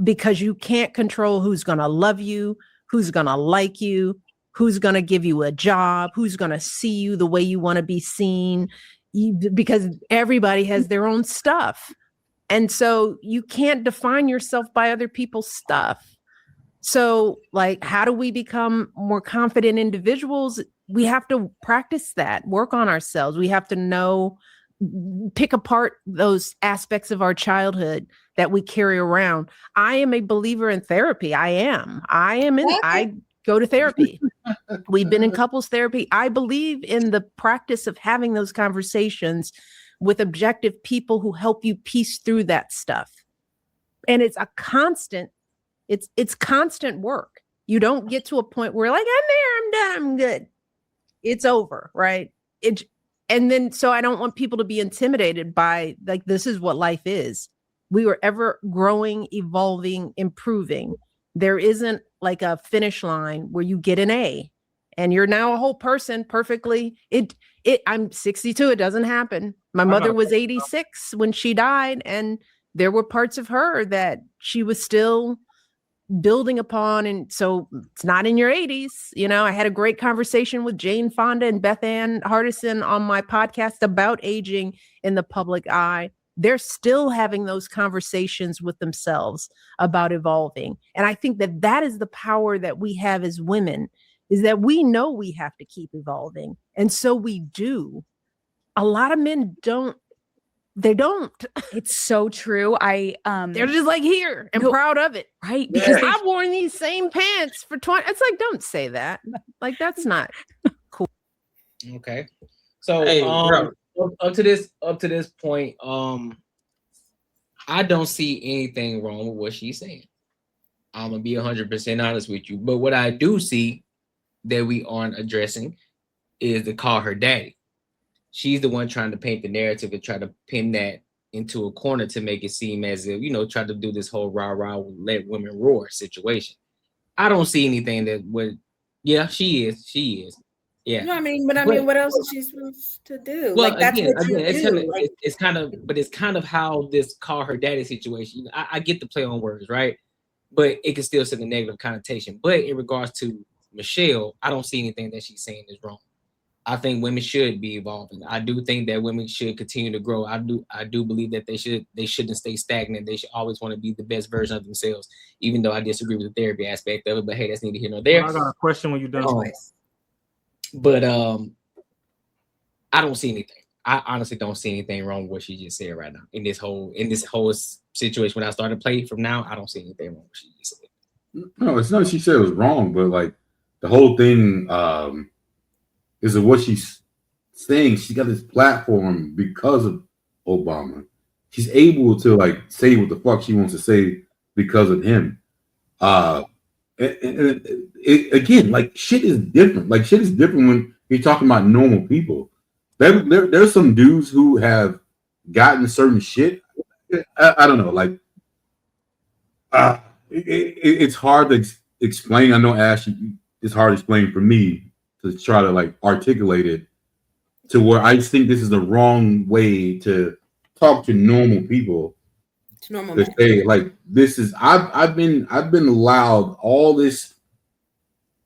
[SPEAKER 2] because you can't control who's going to love you, who's going to like you, who's going to give you a job, who's going to see you the way you want to be seen, because everybody has their own stuff. And so you can't define yourself by other people's stuff. So, like, how do we become more confident individuals? We have to practice that, work on ourselves. We have to know pick apart those aspects of our childhood that we carry around. I am a believer in therapy. I go to therapy. We've been in couples therapy. I believe in the practice of having those conversations with objective people who help you piece through that stuff. And it's a constant, it's constant work. You don't get to a point where like, I'm there, I'm done, I'm good. It's over, right? And then, so I don't want people to be intimidated by like, this is what life is. We were ever growing, evolving, improving. There isn't like a finish line where you get an A and you're now a whole person perfectly. I'm 62. It doesn't happen. My mother was 86 when she died, and there were parts of her that she was still building upon. And so it's not in your 80s. You know, I had a great conversation with Jane Fonda and Beth Ann Hardison on my podcast about aging in the public eye. They're still having those conversations with themselves about evolving. And I think that that is the power that we have as women, is that we know we have to keep evolving. And so we do. A lot of men don't. They don't.
[SPEAKER 1] It's so true.
[SPEAKER 2] They're just like here and proud of it.
[SPEAKER 1] Right.
[SPEAKER 2] Because I've worn these same pants for 20. It's like, don't say that. Like, that's not cool.
[SPEAKER 3] Okay. So
[SPEAKER 6] Hey,
[SPEAKER 3] up to this point, I don't see anything wrong with what she's saying. I'm gonna be 100% honest with you. But what I do see that we aren't addressing is to call her daddy. She's the one trying to paint the narrative and try to pin that into a corner to make it seem as if, you know, try to do this whole rah-rah, let women roar situation. I don't see anything that would, yeah, she is. Yeah.
[SPEAKER 7] No, I mean, what else is she supposed to do?
[SPEAKER 3] Well,
[SPEAKER 7] like, that's
[SPEAKER 3] again,
[SPEAKER 7] what you do.
[SPEAKER 3] it's kind of how this call her daddy situation. I get the play on words, right? But it can still send a negative connotation. But in regards to Michelle, I don't see anything that she's saying is wrong. I think women should be evolving. I do think that women should continue to grow. I do believe that they shouldn't stay stagnant. They should always want to be the best version of themselves, even though I disagree with the therapy aspect of it. But hey, that's neither here nor there.
[SPEAKER 5] I got a question when you're done.
[SPEAKER 3] But I don't see anything. I honestly don't see anything wrong with what she just said right now in this whole situation. When I started to play from now, I don't see anything wrong with what she just said.
[SPEAKER 4] No, it's not she said it was wrong, but like the whole thing is that what she's saying, she got this platform because of Obama. She's able to like say what the fuck she wants to say because of him. Again, like shit is different. Like shit is different when you're talking about normal people. There's some dudes who have gotten certain shit. I don't know. Like, it's hard to explain. I know Ashley, it's hard to explain for me to try to like articulate it to where I just think this is the wrong way to talk to normal people. To say like this is I've been allowed all this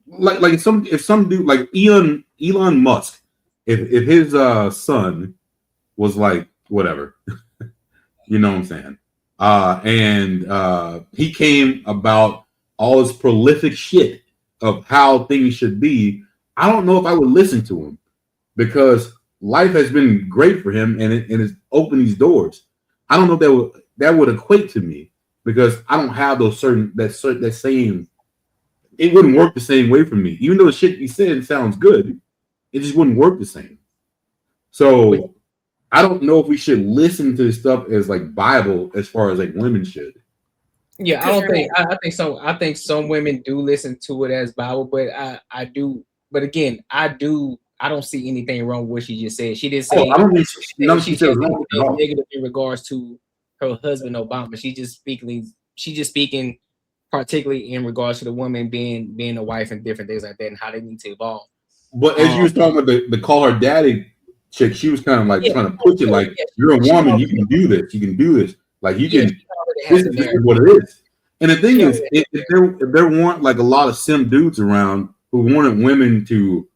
[SPEAKER 4] like if some dude like Elon Musk, if his son was like whatever, you know what I'm saying, and he came about all this prolific shit of how things should be, I don't know if I would listen to him, because life has been great for him and it's opened these doors. I don't know if that would equate to me, because I don't have those that same. It wouldn't work the same way for me. Even though the shit you said sounds good, it just wouldn't work the same. So I don't know if we should listen to this stuff as like Bible as far as like women should.
[SPEAKER 3] Yeah, I think some women do listen to it as Bible, but I do. But again, I don't see anything wrong with what she just said. She didn't say
[SPEAKER 4] I don't think she said
[SPEAKER 3] anything negative in regards to her husband Obama. She's just speaking particularly in regards to the woman being a wife and different things like that and how they need to evolve.
[SPEAKER 4] But as you was talking about the call her daddy chick, she was kind of like trying to push it like, you're a woman, you can do this, like you can. This is what it is. And the thing is, if there weren't like a lot of sim dudes around who wanted women to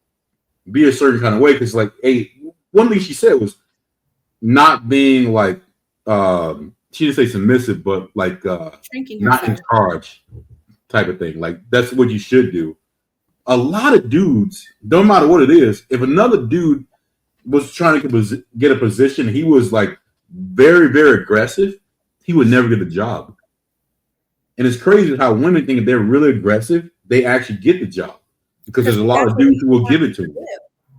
[SPEAKER 4] be a certain kind of way, because like, one thing she said was not being like, she didn't say submissive, but like not in charge type of thing. Like that's what you should do. A lot of dudes, no matter what it is, if another dude was trying to get a position, he was like very, very aggressive, he would never get the job. And it's crazy how women think if they're really aggressive, they actually get the job because there's a lot of dudes who will give it to them.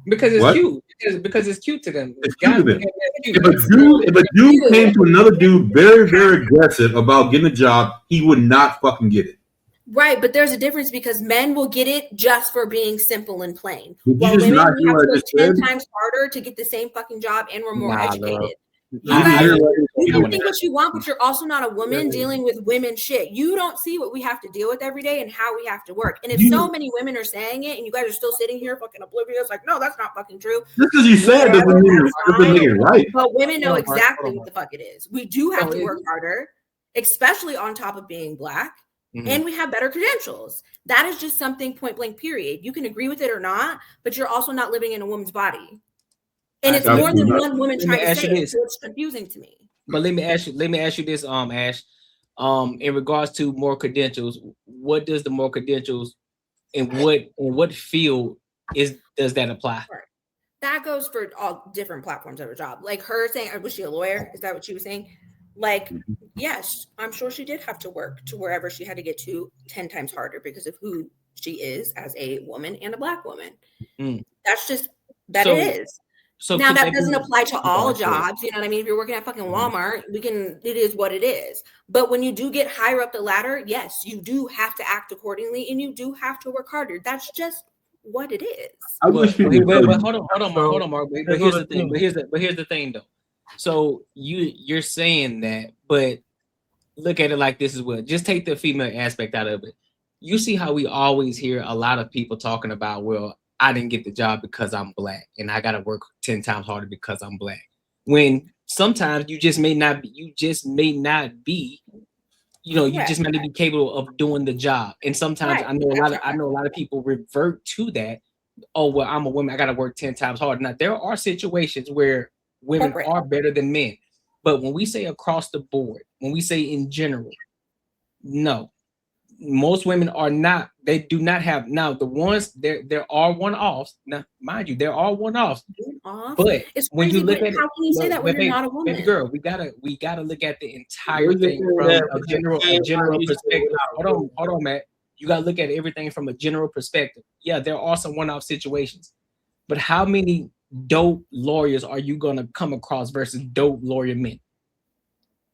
[SPEAKER 3] Because it's cute. Because it's cute to them.
[SPEAKER 4] It's cute to them. If a dude came to another dude very, very aggressive about getting a job, he would not fucking get it.
[SPEAKER 7] Right, but there's a difference because men will get it just for being simple and plain.
[SPEAKER 4] While women have to
[SPEAKER 7] go 10 times harder to get the same fucking job, and we're more educated. You can think what you want, but you're also not a woman dealing with women shit. You don't see what we have to deal with every day and how we have to work. And if so many women are saying it and you guys are still sitting here fucking oblivious, like, no, that's not fucking true.
[SPEAKER 4] Just because you said it doesn't make it right.
[SPEAKER 7] But women know exactly what the fuck it is. We do have to work harder, especially on top of being Black. Mm-hmm. And we have better credentials. That is just something point blank, period. You can agree with it or not, but you're also not living in a woman's body. And it's more than one woman trying to say it, so it's confusing to me.
[SPEAKER 3] But let me ask you this, Ash. In regards to more credentials, what does the more credentials in what field does that apply?
[SPEAKER 7] Right. That goes for all different platforms of her job. Like her saying, was she a lawyer? Is that what she was saying? Like, yes, I'm sure she did have to work to wherever she had to get to 10 times harder because of who she is as a woman and a Black woman. That's just it is. So now that doesn't apply to all jobs, you know what I mean? If you're working at fucking Walmart, it is what it is. But when you do get higher up the ladder, yes, you do have to act accordingly and you do have to work harder. That's just what it is.
[SPEAKER 3] But hold on, Mark. But here's the thing. But here's the thing, though. So you're saying that, but look at it like this as well. Just take the female aspect out of it. You see how we always hear a lot of people talking about, well, I didn't get the job because I'm Black and I got to work 10 times harder because I'm Black. When sometimes you just may not be, you just may not be capable of doing the job. And sometimes I know a lot of people revert to that. Oh, well, I'm a woman, I got to work 10 times harder. Now, there are situations where women are better than men. But when we say across the board, when we say in general, no. Most women are not, they do not have, now the ones, there are one-offs. Now, mind you, there are one-offs. But when you look at it,
[SPEAKER 7] how can you say that when you're not a woman?
[SPEAKER 3] Baby girl, we gotta look at the entire thing from a general perspective. Hold on, Matt. You gotta look at everything from a general perspective. Yeah, there are some one-off situations. But how many dope lawyers are you gonna come across versus dope lawyer men?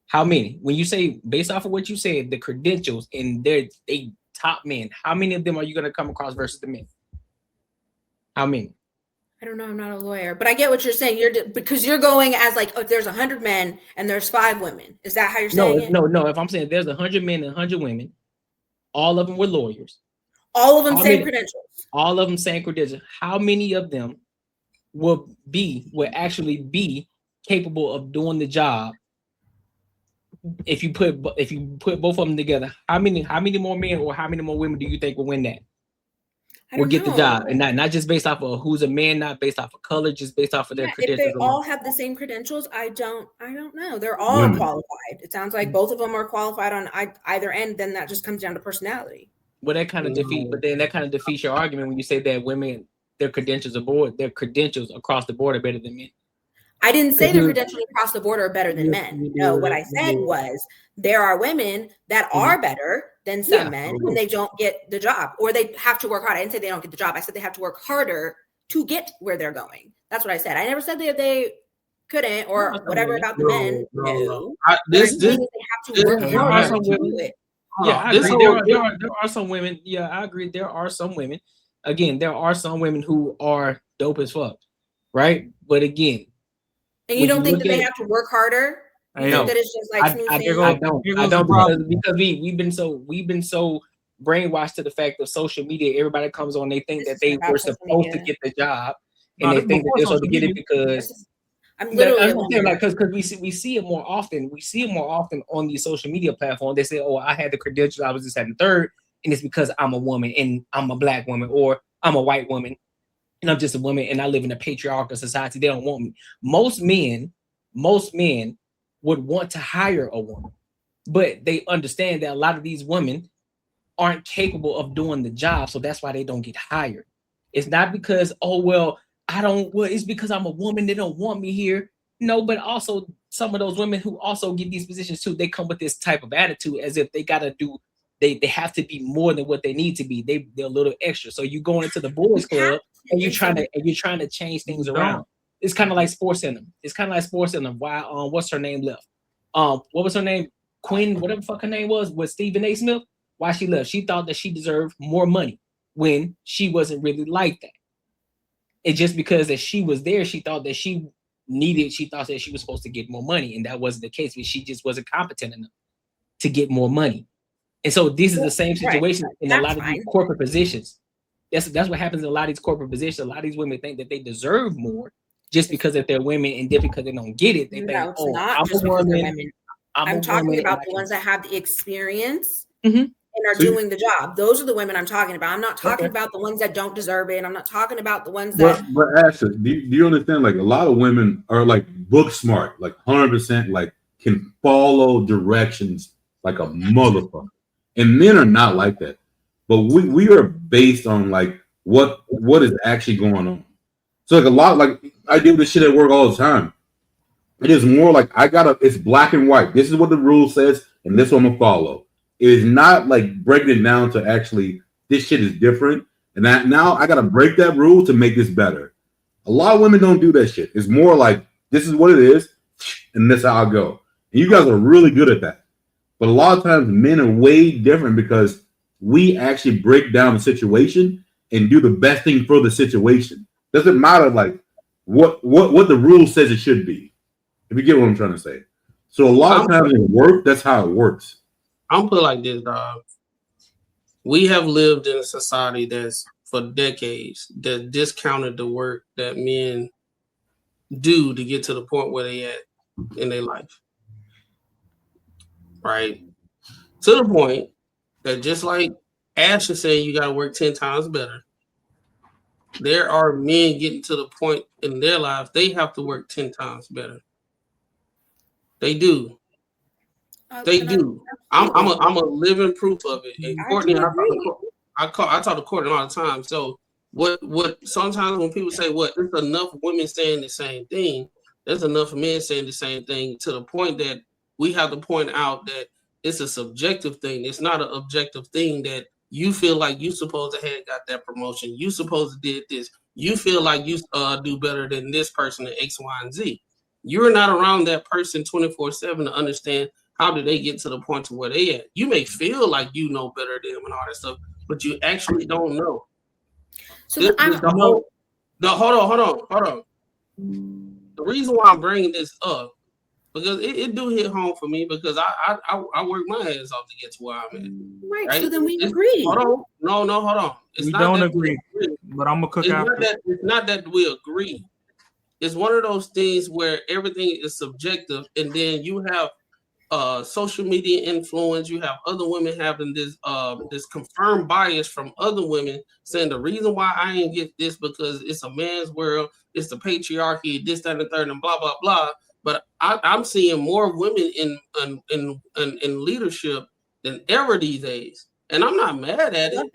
[SPEAKER 3] How many? When you say, based off of what you said, the credentials and they top men, how many of them are you going to come across versus the men? How many?
[SPEAKER 7] I don't know. I'm not a lawyer, but I get what you're saying. Because you're going as like, oh, there's 100 men and there's 5 women. Is that how you're saying it?
[SPEAKER 3] No. If I'm saying there's 100 men and 100 women, all of them were lawyers.
[SPEAKER 7] All of them same credentials.
[SPEAKER 3] All of them same credentials. How many of them will actually be capable of doing the job? If you put both of them together, how many more men or how many more women do you think will win that? Will get the job, and not just based off of who's a man, not based off of color, just based off of their credentials.
[SPEAKER 7] If they all have the same credentials, I don't know. They're all qualified. It sounds like both of them are qualified on either end. Then that just comes down to personality.
[SPEAKER 3] Well, that kind of defeats your argument when you say that women, their credentials across the board are better than men.
[SPEAKER 7] I didn't say their credentials across the board are better than men. No, what I said was there are women that are better than some men when they don't get the job, or they have to work hard. I didn't say they don't get the job. I said they have to work harder to get where they're going. That's what I said. I never said that they couldn't or whatever about the men. No. They have to work harder to do it.
[SPEAKER 3] Yeah, I agree. There are some women. Yeah, I agree. There are some women. Again, there are some women who are dope as fuck, right? But again,
[SPEAKER 7] and you don't think that they have to work harder? You think that it's just like
[SPEAKER 3] I don't because we've been so brainwashed to the fact of social media. Everybody comes on, they think that they were supposed to get the job, and they think that they're supposed to get it because
[SPEAKER 7] I'm literally
[SPEAKER 3] because we see it more often. We see it more often on these social media platforms. They say, "Oh, I had the credentials. I was just at the third, and it's because I'm a woman and I'm a Black woman, or I'm a white woman and I'm just a woman and I live in a patriarchal society. They don't want me." Most men would want to hire a woman, but they understand that a lot of these women aren't capable of doing the job, so that's why they don't get hired. It's not because, oh well, well, it's because I'm a woman, they don't want me here. No, but also some of those women who also get these positions too, they come with this type of attitude as if they gotta do, they have to be more than what they need to be. They're a little extra. So you going into the boys club and you're trying to change things around. It's kind of like sports in them. Why what's her name left? What was her name? Quinn, whatever the fuck her name was Stephen A. Smith. Why she left? She thought that she deserved more money when she wasn't really like that. It's just because that she was there, she thought that she thought that she was supposed to get more money, and that wasn't the case. But she just wasn't competent enough to get more money. And so this is the same situation in a lot of these corporate positions. That's what happens in a lot of these corporate positions. A lot of these women think that they deserve more just because if they're women, and just because they don't get it, they think,
[SPEAKER 7] it's not just because they're women. I'm talking about the ones that have the experience and are doing the job. Those are the women I'm talking about. I'm not talking about the ones that don't deserve it. I'm not talking about the ones that.
[SPEAKER 4] But Ashley, do you understand? Like a lot of women are like book smart, like 100%, like can follow directions like a motherfucker, and men are not like that. But we are based on like what is actually going on. So like a lot, like I do this shit at work all the time. It is more like it's black and white. This is what the rule says, and this one I'm gonna follow. It is not like breaking it down to actually this shit is different, and that now I gotta break that rule to make this better. A lot of women don't do that shit. It's more like this is what it is, and this is how I go. And you guys are really good at that. But a lot of times men are way different because we actually break down the situation and do the best thing for the situation. Doesn't matter like what the rule says it should be. If you get what I'm trying to say. So a lot of times in work, that's how it works.
[SPEAKER 6] I'm put it like this, dog. We have lived in a society that's for decades that discounted the work that men do to get to the point where they at in their life. Right? To the point that just like Ash is saying you gotta work 10 times better. There are men getting to the point in their lives they have to work 10 times better. They do. They do. I'm a living proof of it. And Courtney, I talk to Courtney all the time. So what sometimes when people say, "What there's enough women saying the same thing," there's enough men saying the same thing to the point that we have to point out that it's a subjective thing. It's not an objective thing that you feel like you supposed to have got that promotion. You supposed to did this. You feel like you do better than this person in X, Y, and Z. You're not around that person 24/7 to understand how do they get to the point to where they at. You may feel like you know better than them and all that stuff, but you actually don't know.
[SPEAKER 7] So
[SPEAKER 6] hold on. The reason why I'm bringing this up because it do hit home for me because I work my ass off to get to where I'm at.
[SPEAKER 7] Right. So then we agree.
[SPEAKER 6] Hold on. No, hold on.
[SPEAKER 5] We don't agree, but I'm gonna cook out.
[SPEAKER 6] It's not that we agree. It's one of those things where everything is subjective, and then you have social media influence. You have other women having this confirmed bias from other women saying the reason why I ain't get this because it's a man's world, it's the patriarchy, this, that, and the third, and blah blah blah. But I'm seeing more women in leadership than ever these days, and I'm not mad at it.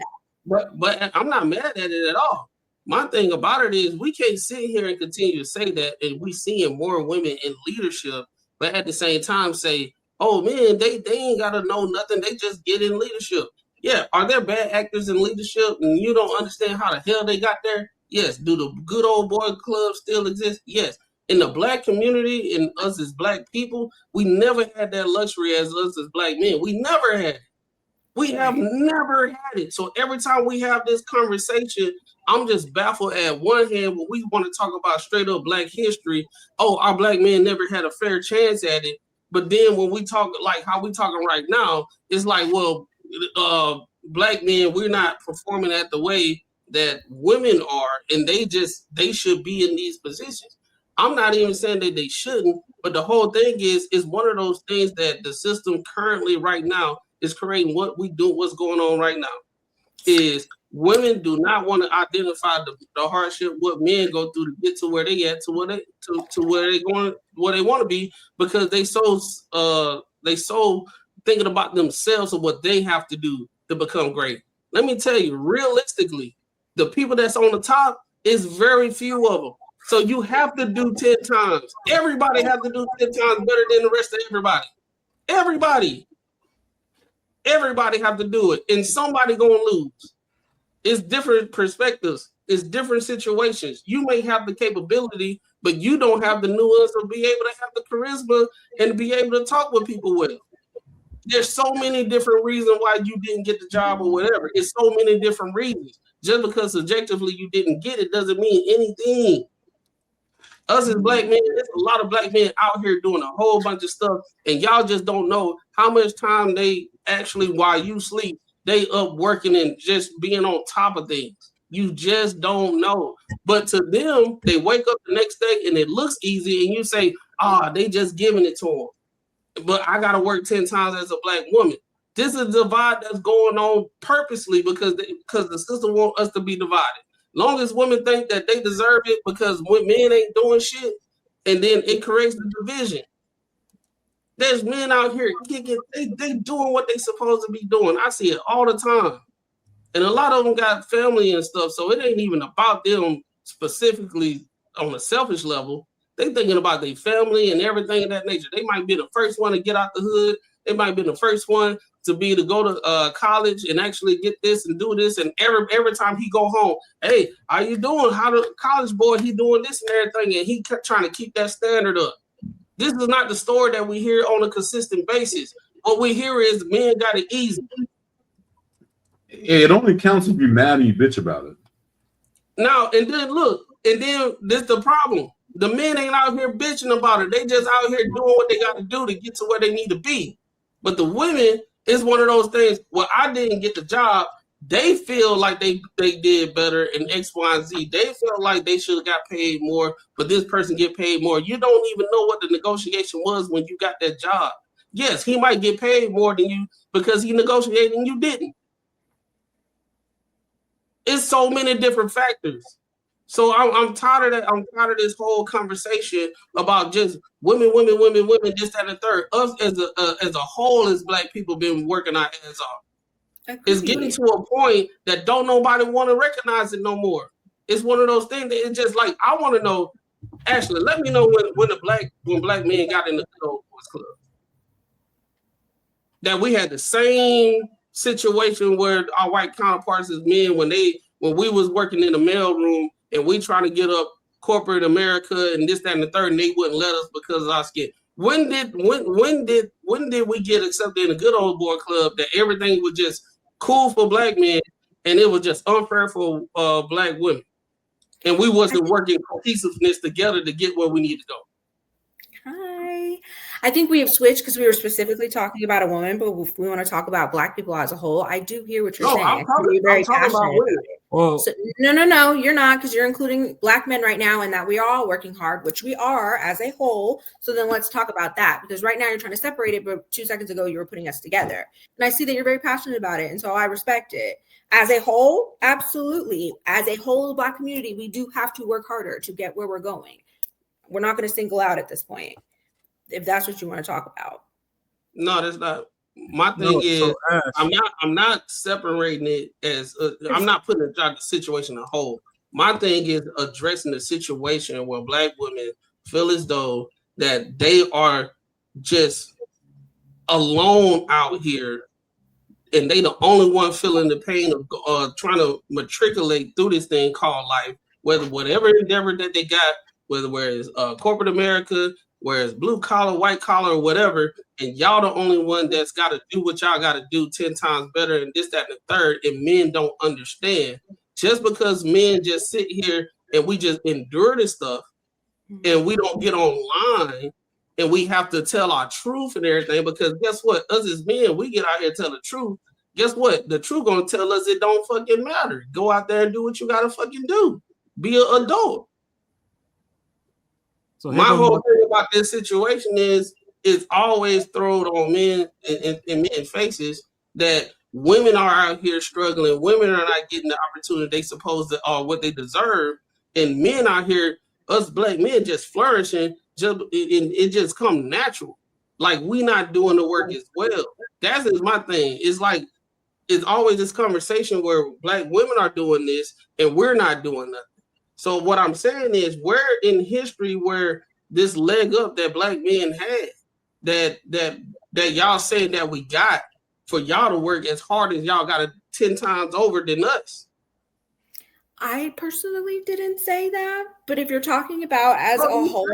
[SPEAKER 6] But I'm not mad at it at all. My thing about it is we can't sit here and continue to say that, and we seeing more women in leadership, but at the same time say, "Oh man, they ain't gotta know nothing. They just get in leadership." Yeah, are there bad actors in leadership, and you don't understand how the hell they got there? Yes. Do the good old boy clubs still exist? Yes. In the black community, and us as black people, we never had that luxury as us as black men. We never had it. We have never had it. So every time we have this conversation, I'm just baffled at one hand when we want to talk about straight up black history. Oh, our black men never had a fair chance at it. But then when we talk like how we talking right now, it's like, well, black men, we're not performing at the way that women are, and they should be in these positions. I'm not even saying that they shouldn't, but the whole thing is one of those things that the system currently right now is creating what we do, what's going on right now is women do not want to identify the hardship what men go through to get to where they at, to where they going, where they want to be, because they so thinking about themselves and what they have to do to become great. Let me tell you, realistically, the people that's on the top, It's very few of them. So you have to do 10 times. Everybody has to do 10 times better than the rest of everybody. Everybody have to do it, and somebody gonna lose. It's different perspectives. It's different situations. You may have the capability, but you don't have the nuance of being able to have the charisma and be able to talk with people well. There's so many different reasons why you didn't get the job or whatever. It's so many different reasons. Just because subjectively you didn't get it doesn't mean anything. Us as black men, there's a lot of black men out here doing a whole bunch of stuff, and y'all just don't know how much time they actually, while you sleep, they up working and just being on top of things. You just don't know. But to them, they wake up the next day and it looks easy, and you say, they just giving it to them. But I got to work 10 times as a black woman. This is a divide that's going on purposely because the system wants us to be divided. Long as women think that they deserve it because when men ain't doing shit, and then it creates the division. There's men out here kicking, they doing what they supposed to be doing. I see it all the time. And a lot of them got family and stuff, so it ain't even about them specifically on a selfish level. They thinking about their family and everything of that nature. They might be the first one to get out the hood. They might be the first one to go to college and actually get this and do this. And every time he go home, hey, how you doing? How the college boy, he doing this and everything. And he kept trying to keep that standard up. This is not the story that we hear on a consistent basis. What we hear is men got it easy.
[SPEAKER 4] It only counts if you're mad and you bitch about it.
[SPEAKER 6] Now, and then this the problem. The men ain't out here bitching about it. They just out here doing what they got to do to get to where they need to be. But the women, it's one of those things where I didn't get the job. They feel like they did better in X, Y, and Z. They feel like they should have got paid more, but this person get paid more. You don't even know what the negotiation was when you got that job. Yes, he might get paid more than you because he negotiated and you didn't. It's so many different factors. So I'm tired of that. I'm tired of this whole conversation about just women, this, that, and the third. Us as a whole, as black people, been working our ass off. It's getting to a point that don't nobody want to recognize it no more. It's one of those things that it's just like, I want to know. Ashley, let me know when black men got in the Good Old Boys Club. That we had the same situation where our white counterparts as men when we was working in the mailroom. And we trying to get up corporate America and this, that, and the third, and they wouldn't let us because of our skin. When did we get accepted in the Good Old Boy Club that everything was just cool for black men and it was just unfair for black women? And we wasn't working cohesiveness together to get where we need to go.
[SPEAKER 7] Hi. I think we have switched because we were specifically talking about a woman, but if we want to talk about black people as a whole, I do hear what you're saying.
[SPEAKER 6] I'm talking about women.
[SPEAKER 7] Well, so, no, you're not, because you're including black men right now, and that we are all working hard, which we are as a whole. So then let's talk about that, because right now you're trying to separate it, but 2 seconds ago you were putting us together. And I see that you're very passionate about it, and so I respect it. As a whole, absolutely. As a whole, the black community, we do have to work harder to get where we're going. We're not going to single out at this point, if that's what you want to talk about.
[SPEAKER 6] No, that's not. My thing is, I'm not separating it as I'm not putting the situation in a whole. My thing is addressing the situation where black women feel as though that they are just alone out here, and they the only one feeling the pain of trying to matriculate through this thing called life. Whatever endeavor that they got, whether it's corporate America, whereas blue collar, white collar, or whatever, and y'all the only one that's got to do what y'all got to do 10 times better and this, that, and the third, and men don't understand. Just because men just sit here and we just endure this stuff and we don't get online and we have to tell our truth and everything, because guess what? Us as men, we get out here and tell the truth. Guess what? The truth gonna tell us it don't fucking matter. Go out there and do what you gotta fucking do. Be an adult. So my whole thing about this situation is it's always thrown on men in men's faces that women are out here struggling. Women are not getting the opportunity they supposed to or what they deserve. And men out here, us black men just flourishing, it just come natural. Like we not doing the work as well. That is my thing. It's like it's always this conversation where black women are doing this and we're not doing nothing. So what I'm saying is, where in history where this leg up that black men had, that y'all saying that we got for y'all to work as hard as y'all got it 10 times over than us?
[SPEAKER 7] I personally didn't say that, but if you're talking about as a whole,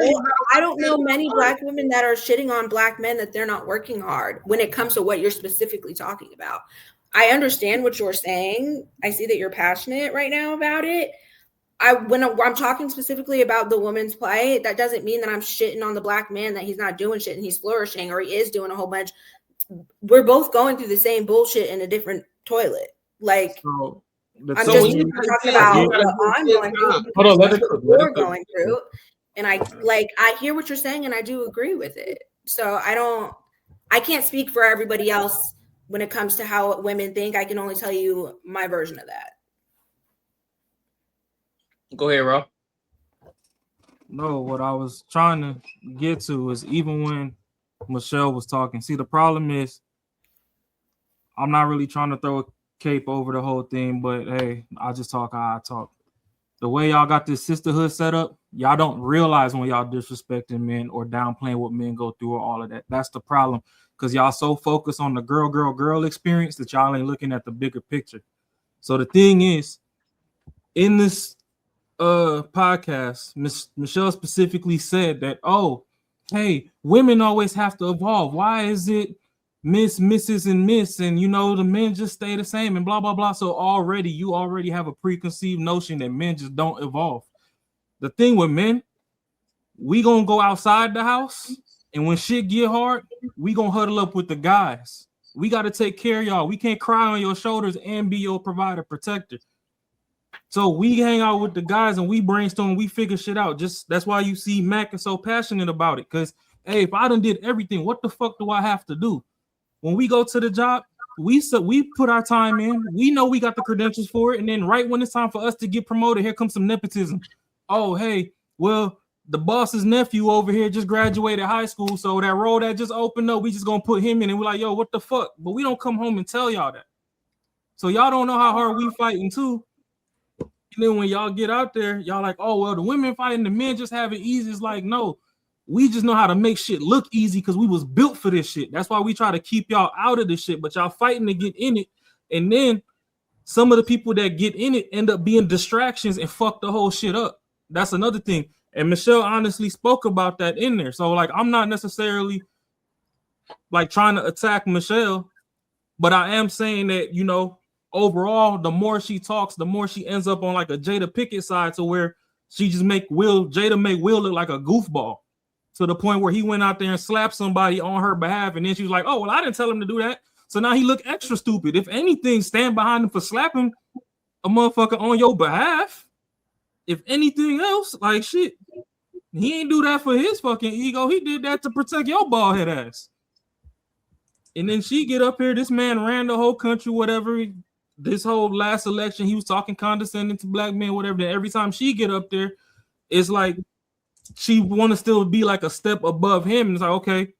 [SPEAKER 7] I don't know many black women that are shitting on black men that they're not working hard when it comes to what you're specifically talking about. I understand what you're saying. I see that you're passionate right now about it. When I'm talking specifically about the woman's play, that doesn't mean that I'm shitting on the black man that he's not doing shit and he's flourishing, or he is doing a whole bunch. We're both going through the same bullshit in a different toilet. Like,
[SPEAKER 5] So,
[SPEAKER 7] I'm just talking about what I'm going through.
[SPEAKER 3] Hold on, let it cook. Let
[SPEAKER 7] We're
[SPEAKER 3] it cook.
[SPEAKER 7] going through, and I hear what you're saying, and I do agree with it. So I can't speak for everybody else when it comes to how women think. I can only tell you my version of that.
[SPEAKER 3] Go ahead, Ro.
[SPEAKER 5] No, what I was trying to get to is, even when Michelle was talking, see, the problem is I'm not really trying to throw a cape over the whole thing, but hey, I just talk how I talk. The way y'all got this sisterhood set up, y'all don't realize when y'all disrespecting men or downplaying what men go through or all of that. That's the problem, because y'all so focused on the girl experience that y'all ain't looking at the bigger picture. So the thing is, in this podcast, Michelle specifically said that, oh, hey, women always have to evolve. Why is it Miss, Mrs., and Miss, and the men just stay the same and blah blah blah? So you already have a preconceived notion that men just don't evolve. The thing with men, we gonna go outside the house, and when shit get hard, we gonna huddle up with the guys. We got to take care of y'all. We can't cry on your shoulders and be your provider, protector. So we hang out with the guys and we brainstorm, we figure shit out. That's why you see Mac is so passionate about it. Because, hey, if I done did everything, what the fuck do I have to do? When we go to the job, we put our time in. We know we got the credentials for it. And then right when it's time for us to get promoted, here comes some nepotism. Oh, hey, well, the boss's nephew over here just graduated high school. So that role that just opened up, we just going to put him in. And we're like, yo, what the fuck? But we don't come home and tell y'all that. So y'all don't know how hard we fighting too. And then when y'all get out there, y'all like, oh, well, the women fighting, the men just have it easy. It's like, no, we just know how to make shit look easy because we was built for this shit. That's why we try to keep y'all out of this shit, but y'all fighting to get in it. And then some of the people that get in it end up being distractions and fuck the whole shit up. That's another thing. And Michelle honestly spoke about that in there. So, like, I'm not necessarily like trying to attack Michelle, but I am saying that, overall, the more she talks, the more she ends up on like a Jada Pickett side, to where she just Jada make Will look like a goofball, to the point where he went out there and slapped somebody on her behalf, and then she was like, oh, well, I didn't tell him to do that. So now he look extra stupid. If anything, stand behind him for slapping a motherfucker on your behalf. If anything else, like, shit, he ain't do that for his fucking ego. He did that to protect your bald head ass. And then she get up here, this man ran the whole country, whatever. This whole last election, he was talking condescending to black men, whatever. Then every time she get up there, it's like she want to still be like a step above him. And it's like, okay,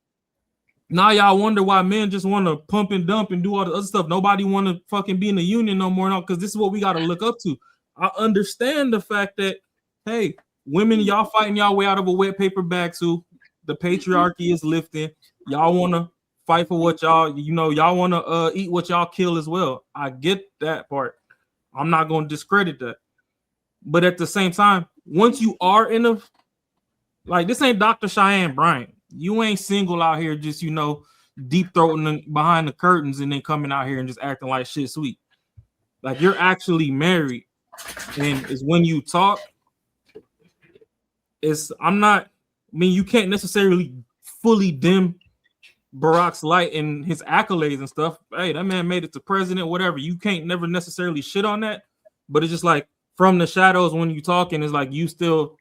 [SPEAKER 5] now y'all wonder why men just want to pump and dump and do all the other stuff. Nobody want to fucking be in the union no more, because this is what we got to look up to. I understand the fact that, hey, women, y'all fighting y'all way out of a wet paper bag too. The patriarchy is lifting. Y'all want to fight for what y'all want to eat what y'all kill as well. I get that part. I'm not going to discredit that. But at the same time, once you are in a, like, this ain't Dr. Cheyenne Bryant. You ain't single out here just, deep throating behind the curtains and then coming out here and just acting like shit sweet. Like, you're actually married. And it's when you talk, you can't necessarily fully dim Barack's light and his accolades and stuff. Hey, that man made it to president, whatever. You can't never necessarily shit on that, but it's just like from the shadows when you talking, it's like you still,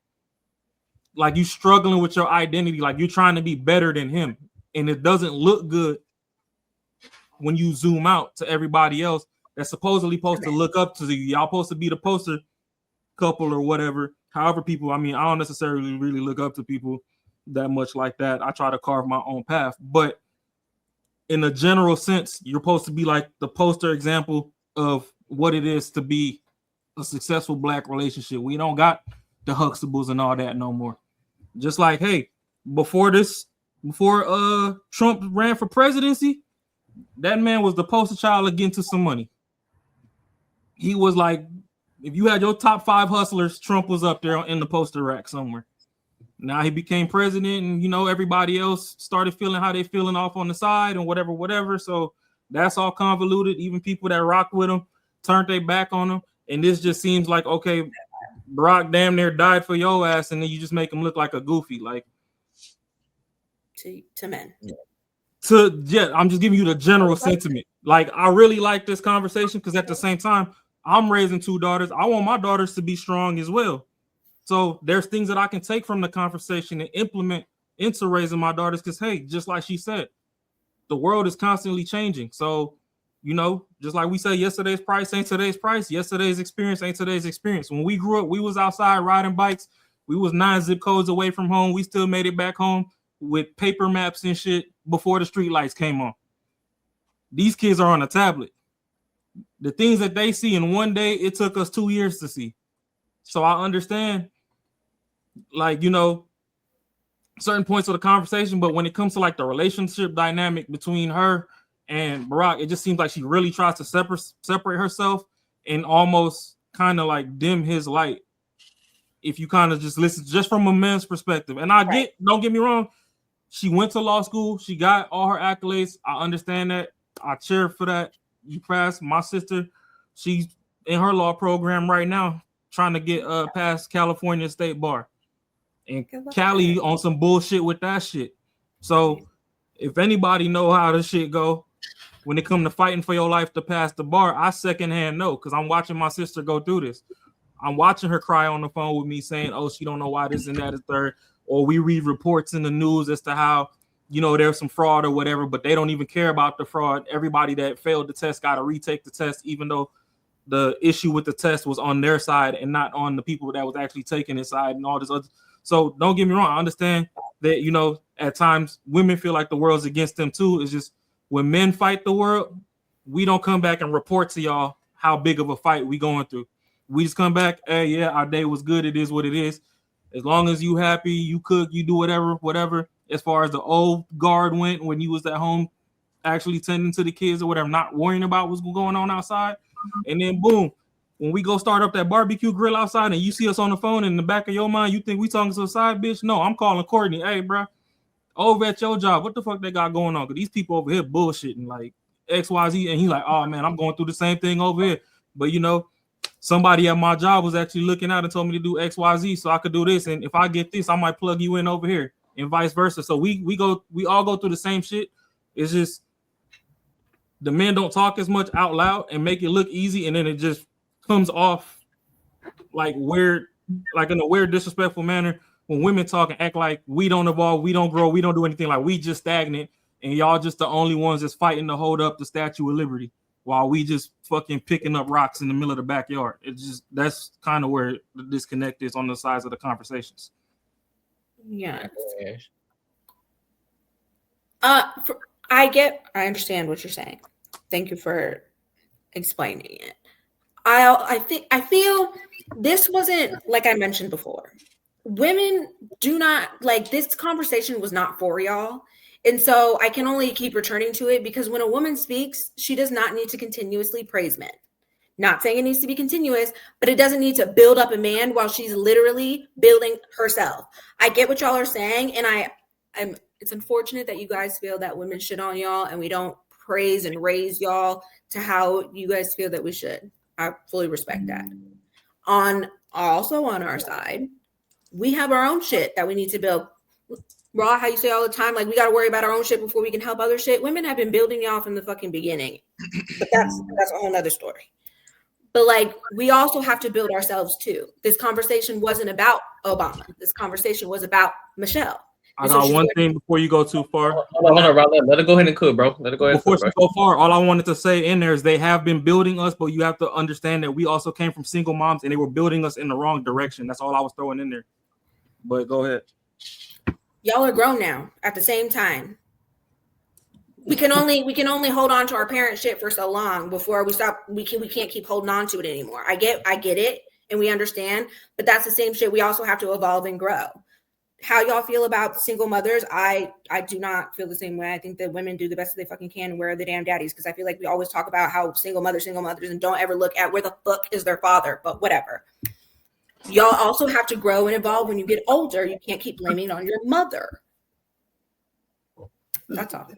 [SPEAKER 5] like, you struggling with your identity, like you're trying to be better than him, and it doesn't look good when you zoom out to everybody else that's supposedly supposed to look up to you. Y'all supposed to be the poster couple or whatever. However, people, I don't necessarily really look up to people that much like that. I try to carve my own path, but in a general sense, you're supposed to be like the poster example of what it is to be a successful black relationship. We don't got the Huxtables and all that no more. Just like, hey, before Trump ran for presidency, that man was the poster child of getting to some money. He was like, if you had your top 5 hustlers, Trump was up there in the poster rack somewhere. Now he became president, and you know everybody else started feeling how they feeling off on the side and whatever. So that's all convoluted. Even people that rocked with him turned their back on him, and this just seems like, okay, Barack damn near died for your ass, and then you just make him look like a goofy, like
[SPEAKER 7] to men.
[SPEAKER 5] I'm just giving you the general sentiment. Like, I really like this conversation because at the same time, I'm raising 2 daughters. I want my daughters to be strong as well. So there's things that I can take from the conversation and implement into raising my daughters. Because, hey, just like she said, the world is constantly changing. So, you know, just like we say, yesterday's price ain't today's price. Yesterday's experience ain't today's experience. When we grew up, we was outside riding bikes. We was 9 zip codes away from home. We still made it back home with paper maps and shit before the street lights came on. These kids are on a tablet. The things that they see in one day, it took us 2 years to see. So I understand, like, you know, certain points of the conversation, but when it comes to like the relationship dynamic between her and Barack, it just seems like she really tries to separate herself and almost kind of like dim his light. If you kind of just listen just from a man's perspective. And don't get me wrong, she went to law school, she got all her accolades. I understand that. I cheer for that. You passed. My sister, she's in her law program right now, trying to get past California State Bar. And Cali on some bullshit with that shit. So if anybody know how this shit go, when it come to fighting for your life to pass the bar, I secondhand know, because I'm watching my sister go through this. I'm watching her cry on the phone with me saying, oh, she don't know why this and that is third. Or we read reports in the news as to how, you know, there's some fraud or whatever, but they don't even care about the fraud. Everybody that failed the test got to retake the test, even though the issue with the test was on their side and not on the people that was actually taking his side and all this other. So don't get me wrong. I understand that, you know, at times women feel like the world's against them too. It's just when men fight the world, we don't come back and report to y'all how big of a fight we going through. We just come back, hey, yeah, our day was good. It is what it is. As long as you happy, you cook, you do whatever. As far as the old guard went, when you was at home actually tending to the kids or whatever, not worrying about what's going on outside. And then boom, when we go start up that barbecue grill outside and you see us on the phone, in the back of your mind, you think we talking to a side bitch? No, I'm calling Courtney. Hey, bro, over at your job, what the fuck they got going on? Because these people over here bullshitting like XYZ. And he like, oh, man, I'm going through the same thing over here. But, you know, somebody at my job was actually looking out and told me to do XYZ so I could do this. And if I get this, I might plug you in over here and vice versa. So we all go through the same shit. It's just the men don't talk as much out loud and make it look easy. And then it just comes off like weird, like in a weird, disrespectful manner when women talk and act like we don't evolve, we don't grow, we don't do anything, like we just stagnant and y'all just the only ones that's fighting to hold up the Statue of Liberty while we just fucking picking up rocks in the middle of the backyard. It's just, that's kind of where the disconnect is on the sides of the conversations.
[SPEAKER 7] Yeah. I understand what you're saying. Thank you for explaining it. I feel this wasn't, like I mentioned before, women do not, like, this conversation was not for y'all. And so I can only keep returning to it because when a woman speaks, she does not need to continuously praise men. Not saying it needs to be continuous, but it doesn't need to build up a man while she's literally building herself. I get what y'all are saying, and it's unfortunate that you guys feel that women shit on y'all and we don't praise and raise y'all to how you guys feel that we should. I fully respect that. Also on our side, we have our own shit that we need to build. Raw, how you say all the time, like we got to worry about our own shit before we can help other shit. Women have been building y'all from the fucking beginning, but that's a whole nother story. But like, we also have to build ourselves too. This conversation wasn't about Obama. This conversation was about Michelle.
[SPEAKER 5] I got one thing before you go too far.
[SPEAKER 3] Hold on, Rob. Let her go ahead and cook, bro. Let her go ahead.
[SPEAKER 5] Before she go far, all I wanted to say in there is they have been building us, but you have to understand that we also came from single moms and they were building us in the wrong direction. That's all I was throwing in there. But go ahead.
[SPEAKER 7] Y'all are grown now at the same time. We can only hold on to our parent shit for so long before we stop. We can't keep holding on to it anymore. I get it. and we understand, but that's the same shit. We also have to evolve and grow. How y'all feel about single mothers? I do not feel the same way. I think that women do the best that they fucking can and where are the damn daddies, because I feel like we always talk about how single mothers, and don't ever look at where the fuck is their father, but whatever. Y'all also have to grow and evolve when you get older. You can't keep blaming on your mother. That's all.